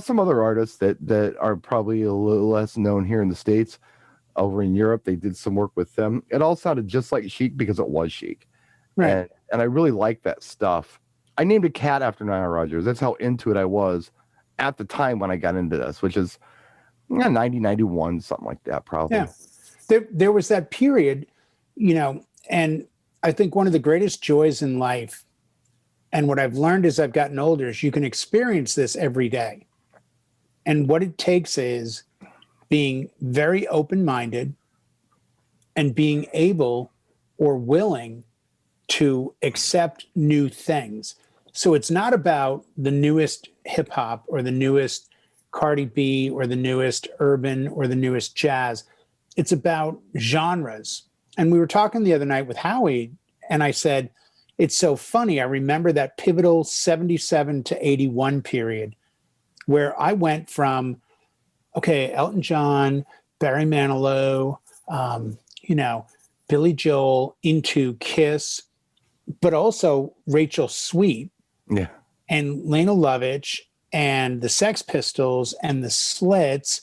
some other artists that are probably a little less known here in the States. Over in Europe, they did some work with them. It all sounded just like Chic because it was Chic. Right. And I really like that stuff. I named a cat after Nile Rodgers. That's how into it I was at the time when I got into this, which is 90, 91, something like that, probably. Yeah. There was that period, and I think one of the greatest joys in life, and what I've learned as I've gotten older, is you can experience this every day. And what it takes is being very open-minded and being able or willing to accept new things. So it's not about the newest hip hop or the newest Cardi B or the newest urban or the newest jazz. It's about genres. And we were talking the other night with Howie, and I said, it's so funny. I remember that pivotal 77 to 81 period where I went from, Elton John, Barry Manilow, Billy Joel, into Kiss, but also Rachel Sweet, and Lena Lovitch, and the Sex Pistols, and the Slits,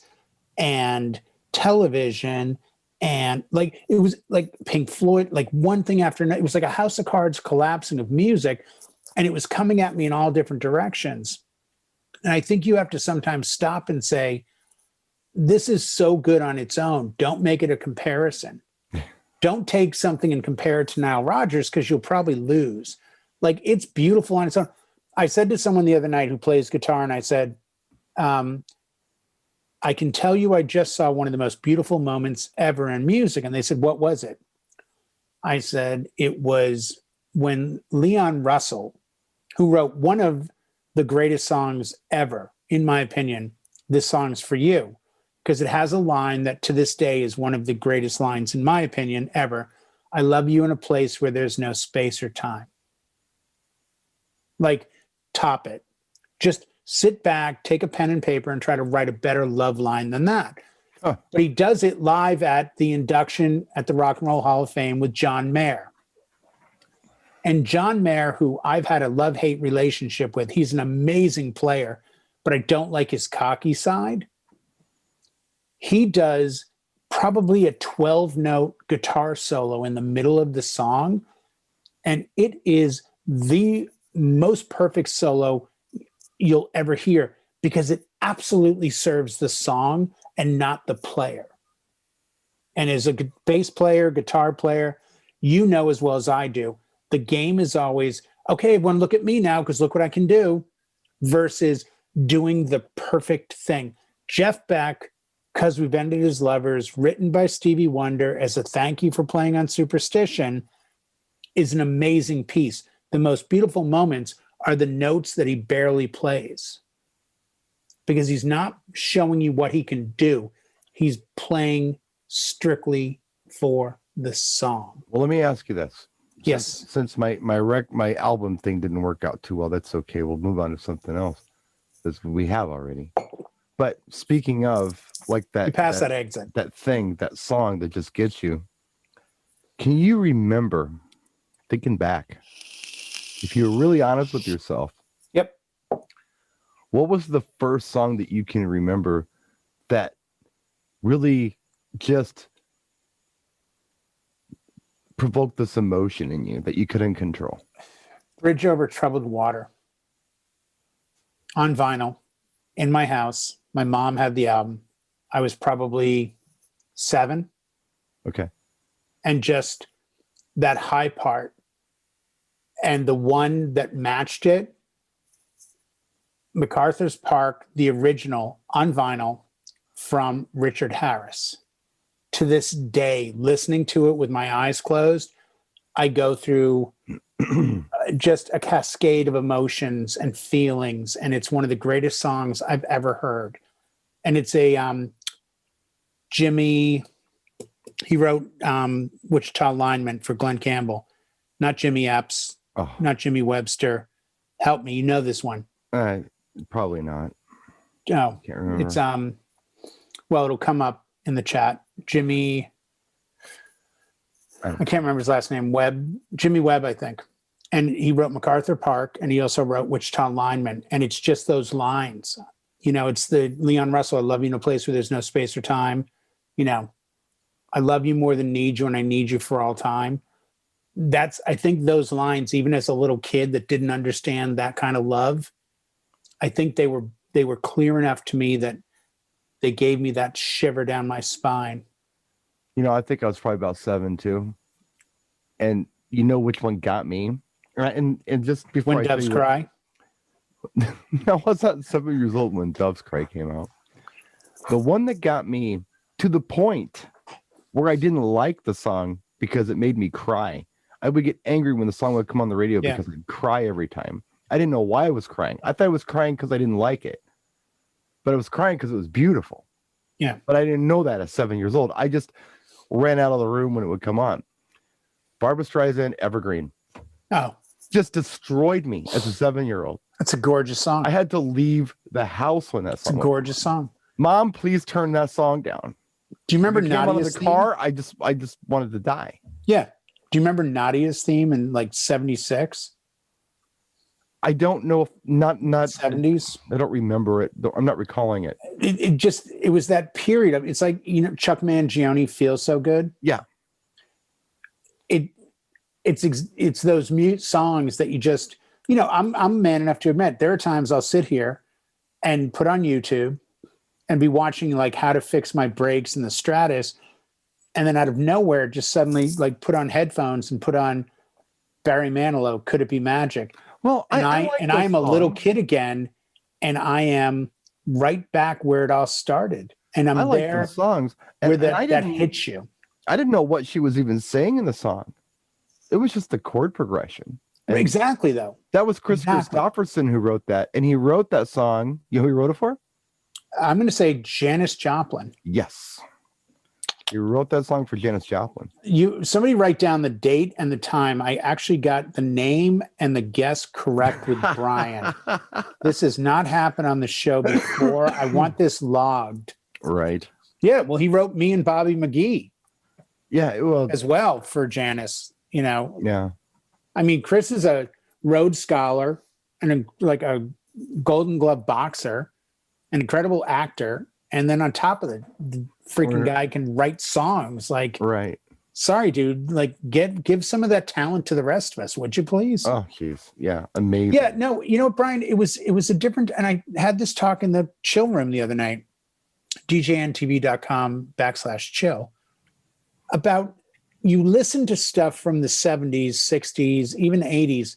and Television, and like it was like Pink Floyd, like one thing after another. It was like a house of cards collapsing of music, and it was coming at me in all different directions. And I think you have to sometimes stop and say, this is so good on its own. Don't make it a comparison. Don't take something and compare it to Nile Rodgers because you'll probably lose. Like, it's beautiful on its own. I said to someone the other night who plays guitar, and I said, I can tell you I just saw one of the most beautiful moments ever in music. And they said, what was it? I said, it was when Leon Russell, who wrote one of the greatest songs ever, in my opinion, This Song's For You, because it has a line that to this day is one of the greatest lines, in my opinion, ever. I love you in a place where there's no space or time. Like, top it. Just sit back, take a pen and paper, and try to write a better love line than that. Huh. But he does it live at the induction at the Rock and Roll Hall of Fame with John Mayer. And John Mayer, who I've had a love-hate relationship with, he's an amazing player, but I don't like his cocky side. He does probably a 12-note guitar solo in the middle of the song, and it is the most perfect solo you'll ever hear because it absolutely serves the song and not the player. And as a bass player, guitar player, you know as well as I do, the game is always, okay, everyone look at me now because look what I can do. versus doing the perfect thing. Jeff Beck, "'Cause We've Ended as Lovers," written by Stevie Wonder as a thank you for playing on Superstition, is an amazing piece. The most beautiful moments are the notes that he barely plays, because he's not showing you what he can do. He's playing strictly for the song. Well, let me ask you this. Yes. Since my album thing didn't work out too well, that's okay. We'll move on to something else, as we have already. But speaking of like that, You pass that exit. that thing, that song that just gets you. Can you remember, thinking back, if you're really honest with yourself? Yep. What was the first song that you can remember that really just provoked this emotion in you that you couldn't control? "Bridge Over Troubled Water," on vinyl in my house. My mom had the album. I was probably 7. Okay. And just that high part, and the one that matched it, MacArthur's Park, the original on vinyl from Richard Harris. To this day, listening to it with my eyes closed, I go through just a cascade of emotions and feelings, and it's one of the greatest songs I've ever heard. And it's a Jimmy, he wrote Wichita Lineman for Glenn Campbell, not Jimmy Epps, not Jimmy Webster. Help me, you know this one. Probably not. No, Can't remember. it's well, it'll come up in the chat. Jimmy, I can't remember his last name. Jimmy Webb, I think. And he wrote MacArthur Park, and he also wrote Wichita Lineman. And it's just those lines. You know, it's the Leon Russell, "I love you in a place where there's no space or time." You know, "I love you more than need you, and I need you for all time." I think those lines, even as a little kid that didn't understand that kind of love, I think they were clear enough to me that they gave me that shiver down my spine. You know, I think I was probably about 7 too. And you know which one got me? Right. And just before When Doves Cry. No, I was not 7 years old when Doves Cry came out. The one that got me to the point where I didn't like the song because it made me cry. I would get angry when the song would come on the radio because I'd cry every time. I didn't know why I was crying. I thought I was crying because I didn't like it. But I was crying because it was beautiful. Yeah. But I didn't know that at 7 years old. I just ran out of the room when it would come on. Barbra Streisand, Evergreen. Oh. Just destroyed me as a 7-year-old. That's a gorgeous song. I had to leave the house when that song It's a gorgeous song. Mom, please turn that song down. Do you remember Nadia's Nadia's car? I just wanted to die. Yeah. Do you remember Nadia's theme in like 76? I don't know if not 70s. I don't remember it. I'm not recalling it. It was that period of, it's like, you know, Chuck Mangione, Feels So Good. Yeah. It's those mute songs that you just, you know, I'm man enough to admit there are times I'll sit here and put on YouTube and be watching like how to fix my brakes in the Stratus, and then out of nowhere just suddenly like put on headphones and put on Barry Manilow, Could It Be Magic? Well, I am a little kid again, and I am right back where it all started, and I'm like there those songs where that hits you. I didn't know what she was even saying in the song. It was just the chord progression. And exactly, though. That was Chris Christopherson who wrote that, and he wrote that song. You know who he wrote it for? I'm going to say Janis Joplin. Yes. He wrote that song for Janis Joplin. Somebody write down the date and the time. I actually got the name and the guest correct with Brian. This has not happened on the show before. I want this logged. Right. Yeah. Well, he wrote Me and Bobby McGee. Yeah. As well for Janis, you know. Yeah. I mean, Chris is a Rhodes Scholar and a Golden Glove boxer, an incredible actor. And then on top of it, the freaking guy can write songs. Like, right. Sorry, dude. Like, give some of that talent to the rest of us, would you please? Oh, jeez. Yeah. Amazing. Yeah. No, you know, Brian, it was a different, and I had this talk in the chill room the other night, djntv.com/chill, about you listen to stuff from the 70s, 60s, even 80s,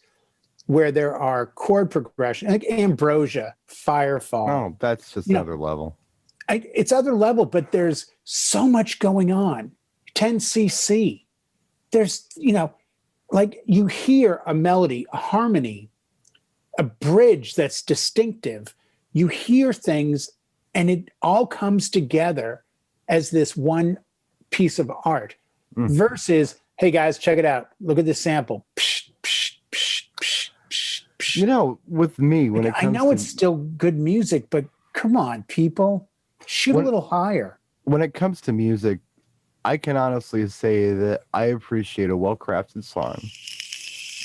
where there are chord progression, like Ambrosia, Firefall. Oh, that's just another level. It's other level, but there's so much going on. 10cc. There's, like you hear a melody, a harmony, a bridge that's distinctive. You hear things and it all comes together as this one piece of art versus, hey guys, check it out. Look at this sample. Psh, psh, psh, psh, psh, psh. With me, when it comes I know it's still good music, but come on, people, shoot a little higher. When it comes to music, I can honestly say that I appreciate a well-crafted song,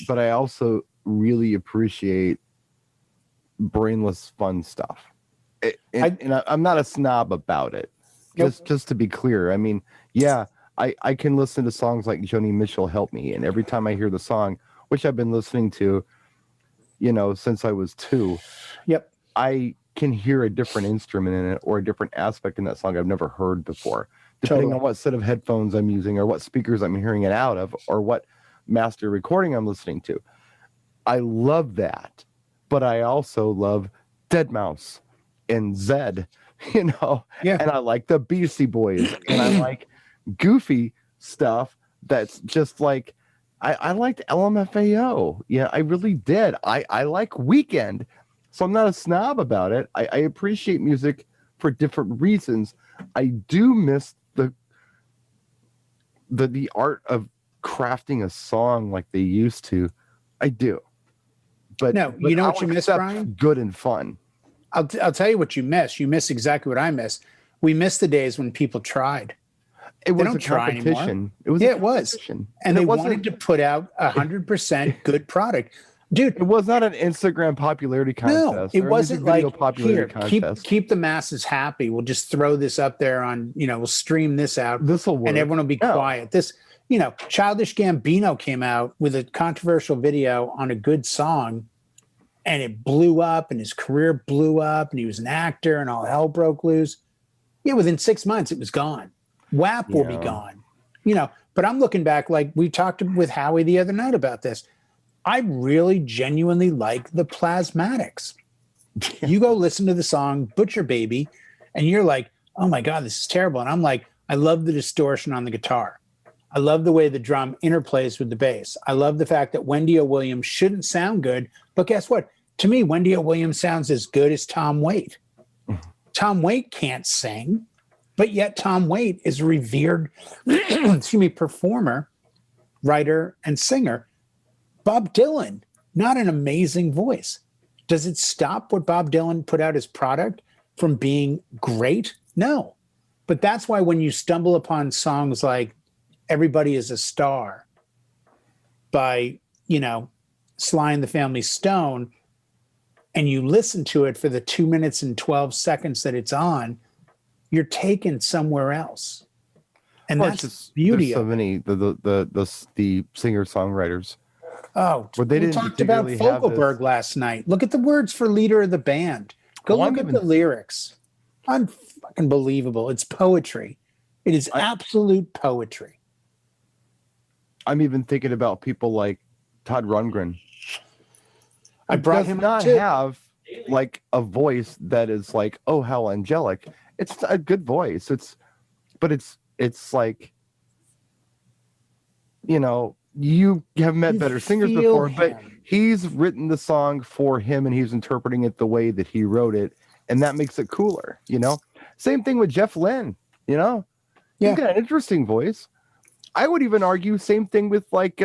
but I also really appreciate brainless fun stuff. And I'm not a snob about it. Just to be clear. I mean, yeah, I can listen to songs like Joni Mitchell Help Me, and every time I hear the song, which I've been listening to, since I was 2, yep, I can hear a different instrument in it or a different aspect in that song I've never heard before, depending on what set of headphones I'm using or what speakers I'm hearing it out of or what master recording I'm listening to. I love that, but I also love Deadmau5 and Zed, and I like the Beastie Boys, and I like goofy stuff that's just like, I liked LMFAO. Yeah, I really did. I like Weeknd, so I'm not a snob about it. I appreciate music for different reasons. I do miss the art of crafting a song like they used to. I do. But you know what you miss, Brian? Good and fun. I'll tell you what you miss. You miss exactly what I miss. We miss the days when people tried. It was a competition. It was. And they wanted to put out 100% good product. Dude, it was not an Instagram popularity contest. No, it wasn't like, contest. keep the masses happy. We'll just throw this up there on, we'll stream this out. This will work. And everyone will be quiet. This, Childish Gambino came out with a controversial video on a good song, and it blew up, and his career blew up, and he was an actor, and all hell broke loose. Yeah, within 6 months, it was gone. WAP will be gone. But I'm looking back, like we talked with Howie the other night about this. I really genuinely like the Plasmatics. You go listen to the song Butcher Baby, and you're like, oh my God, this is terrible. And I'm like, I love the distortion on the guitar. I love the way the drum interplays with the bass. I love the fact that Wendy O. Williams shouldn't sound good, but guess what? To me, Wendy O. Williams sounds as good as Tom Waite. Tom Waite can't sing, but yet Tom Waite is a revered performer, writer, and singer. Bob Dylan, not an amazing voice. Does it stop what Bob Dylan put out as product from being great? No. But that's why when you stumble upon songs like Everybody is a Star by, Sly and the Family Stone, and you listen to it for the 2 minutes and 12 seconds that it's on, you're taken somewhere else. And that's the beauty of it. There's so many, the singer-songwriters. Oh, we talked about Fogelberg last night. Look at the words for Leader of the Band. Go look at the lyrics. Unfucking believable. It's poetry. It is absolute poetry. I'm even thinking about people like Todd Rundgren. I brought him not have like a voice that is like, oh, how angelic. It's a good voice. It's like, you have met better singers before, but he's written the song for him and he's interpreting it the way that he wrote it. And that makes it cooler, Same thing with Jeff Lynne, He's got an interesting voice. I would even argue same thing with like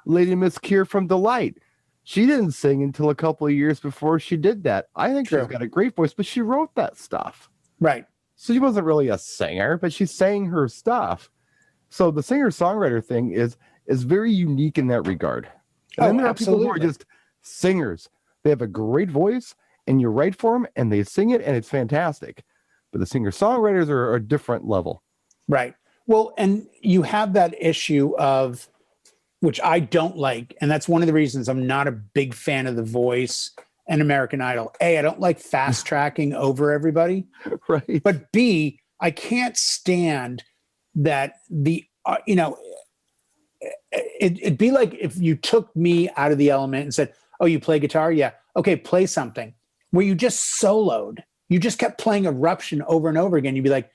Lady Miss Keir from Delight. She didn't sing until a couple of years before she did that. I think she's got a great voice, but she wrote that stuff. Right. So she wasn't really a singer, but she sang her stuff. So the singer-songwriter thing is very unique in that regard. And then there are people who are just singers. They have a great voice, and you write for them, and they sing it, and it's fantastic. But the singer-songwriters are a different level. Right. Well, and you have that issue of, which I don't like, and that's one of the reasons I'm not a big fan of The Voice and American Idol. A, I don't like fast tracking over everybody. Right. But B, I can't stand that it'd be like if you took me out of the element and said, Oh, you play guitar? Yeah. Okay, play something. Where you just soloed. You just kept playing Eruption over and over again. You'd be like,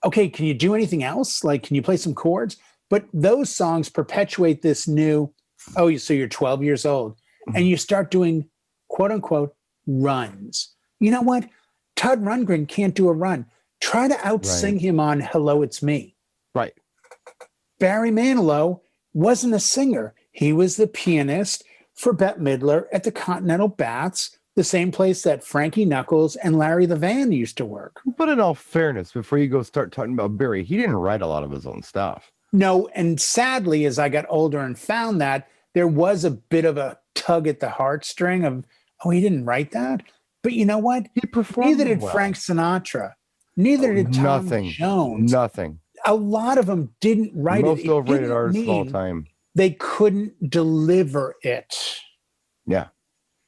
okay, can you do anything else? Like, can you play some chords? But those songs perpetuate this new, oh, so you're 12 years old and you start doing quote unquote runs. You know what? Todd Rundgren can't do a run. Try to outsing him on Hello, It's Me. Right. Barry Manilow wasn't a singer. He was the pianist for Bette Midler at the Continental Baths, the same place that Frankie Knuckles and Larry the Van used to work. But in all fairness, before you go start talking about Barry, he didn't write a lot of his own stuff. No, and sadly, as I got older and found that, there was a bit of a tug at the heartstring of, oh, he didn't write that? But you know what? He performed Neither did well. Frank Sinatra. Neither did Tom Jones. Nothing. A lot of them didn't write the most it. overrated artists of all time. They couldn't deliver it. Yeah.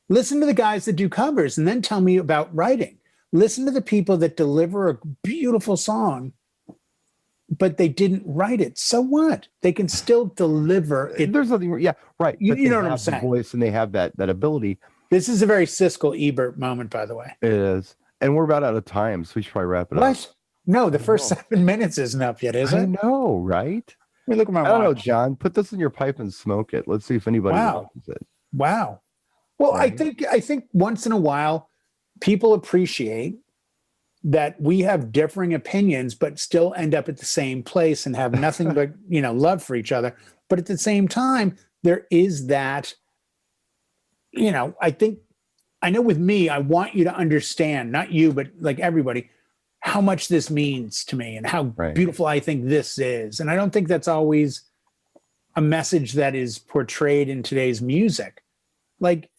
Listen to the guys that do covers and then tell me about writing. Listen to the people that deliver a beautiful song, but they didn't write it. So what? They can still deliver it. There's nothing. Yeah, right. You But they know what I'm have the saying? voice and they have that ability. This is a very Siskel Ebert moment, by the way. It is. And we're about out of time, so we should probably wrap it up. What? No, the first 7 minutes isn't up yet, is it? I know, right? Let me look at my watch. I don't know, John. Put this in your pipe and smoke it. Let's see if anybody watches it. Wow. Well, Right. I think once in a while, people appreciate that we have differing opinions, but still end up at the same place and have nothing but love for each other. But at the same time, there is that. I know with me, I want you to understand, not you, but like everybody, how much this means to me and how beautiful I think this is. And I don't think that's always a message that is portrayed in today's music. Like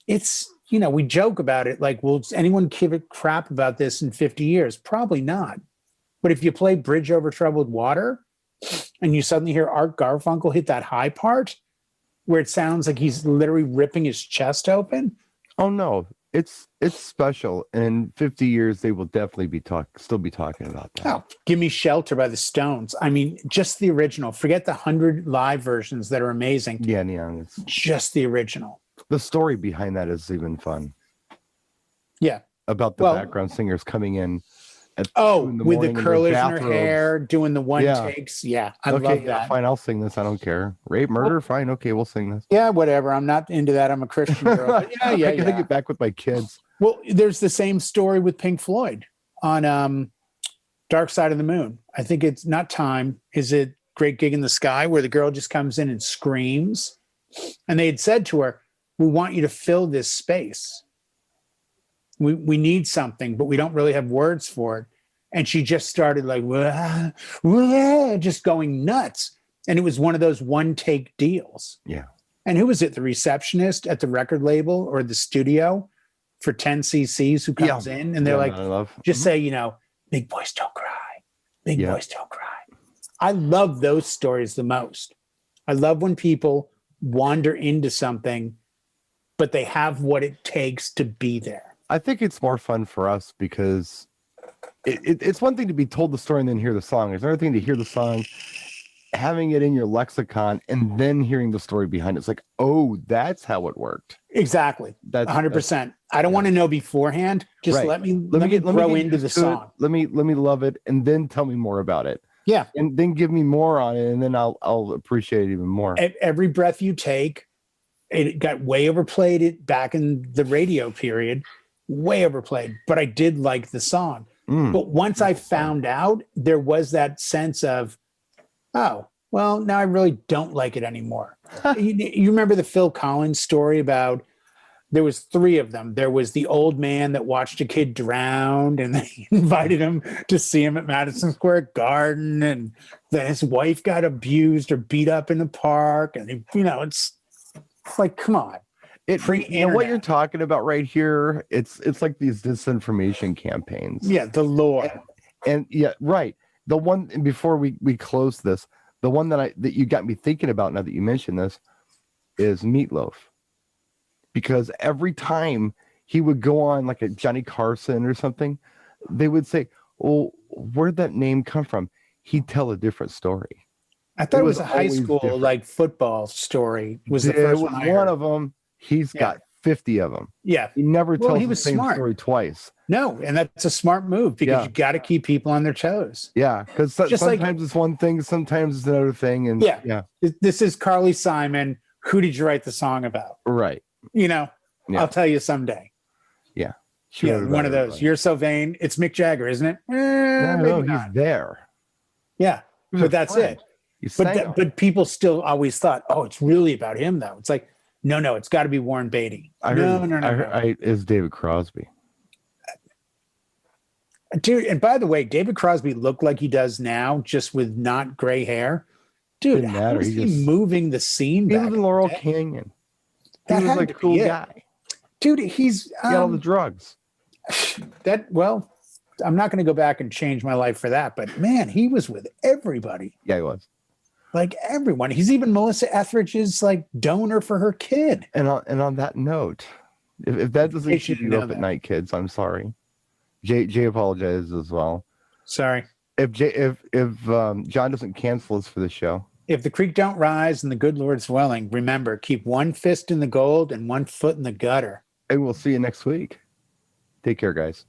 it's, we joke about it. Like, will anyone give a crap about this in 50 years? Probably not. But if you play Bridge Over Troubled Water and you suddenly hear Art Garfunkel hit that high part where it sounds like he's literally ripping his chest open. Oh no, it's special. And in 50 years, they will definitely still be talking about that. Oh, Give Me Shelter by the Stones. I mean, just the original. Forget the 100 live versions that are amazing. Yeah. It's just the original. The story behind that is even fun. Yeah. About the background singers coming in. With the curlers in her hair, doing the one takes. Yeah, I love that. Fine, I'll sing this. I don't care. Rape, murder, fine. Okay, we'll sing this. Yeah, whatever. I'm not into that. I'm a Christian girl. But I gotta get back with my kids. Well, there's the same story with Pink Floyd on Dark Side of the Moon. I think it's not Time. Is it Great Gig in the Sky, where the girl just comes in and screams? And they had said to her, "We want you to fill this space. We need something, but we don't really have words for it." And she just started like, wah, wah, just going nuts. And it was one of those one-take deals. Yeah. And who was it? The receptionist at the record label or the studio for 10 cc's who comes in and they're like, just say, big boys don't cry. Big boys don't cry. I love those stories the most. I love when people wander into something, but they have what it takes to be there. I think it's more fun for us because it's one thing to be told the story and then hear the song. It's another thing to hear the song, having it in your lexicon, and then hearing the story behind it. It's like, oh, that's how it worked. Exactly. That's 100%. I don't want to know beforehand. Just let me grow into the song. Let me love it, and then tell me more about it. Yeah. And then give me more on it, and then I'll appreciate it even more. Every breath you take, it got way overplayed back in the radio period. Way overplayed, but I did like the song. But once I found out, there was that sense of, oh, well, now I really don't like it anymore. You remember the Phil Collins story about, there was 3 of them. There was the old man that watched a kid drown and they invited him to see him at Madison Square Garden. And then his wife got abused or beat up in the park. And, it's like, come on. What you're talking about right here, it's like these disinformation campaigns. Yeah, the lore. And right. The one before we close this, the one that you got me thinking about now that you mentioned this is Meatloaf. Because every time he would go on like a Johnny Carson or something, they would say, "Well, where'd that name come from?" He'd tell a different story. I thought it was a high school different. Like football story. Was the first one I heard. One of them. He's got 50 of them. Yeah. He never Well, tells he the was same smart. story twice. No, and that's a smart move because you got to keep people on their toes. Yeah, because sometimes it's one thing, sometimes it's another thing. And this is Carly Simon. Who did you write the song about? Right. You know, I'll tell you someday. Yeah. One of those. You're so vain. It's Mick Jagger, isn't it? No, he's there. Yeah, but that's it. But people still always thought, oh, it's really about him, though. It's like, no, it's got to be Warren Beatty. No. It's David Crosby. Dude, and by the way, David Crosby looked like he does now, just with not gray hair. Dude, how was he moving the scene? He was in Laurel Canyon. He was like a cool guy. Dude, he got all the drugs. I'm not going to go back and change my life for that, but man, he was with everybody. Yeah, he was. Like everyone. He's even Melissa Etheridge's like donor for her kid. And on that note, if that doesn't keep you up at night, kids, I'm sorry. Jay apologizes as well. Sorry. If John doesn't cancel us for the show. If the creek don't rise and the good Lord's willing, remember, keep one fist in the gold and one foot in the gutter. And we'll see you next week. Take care, guys.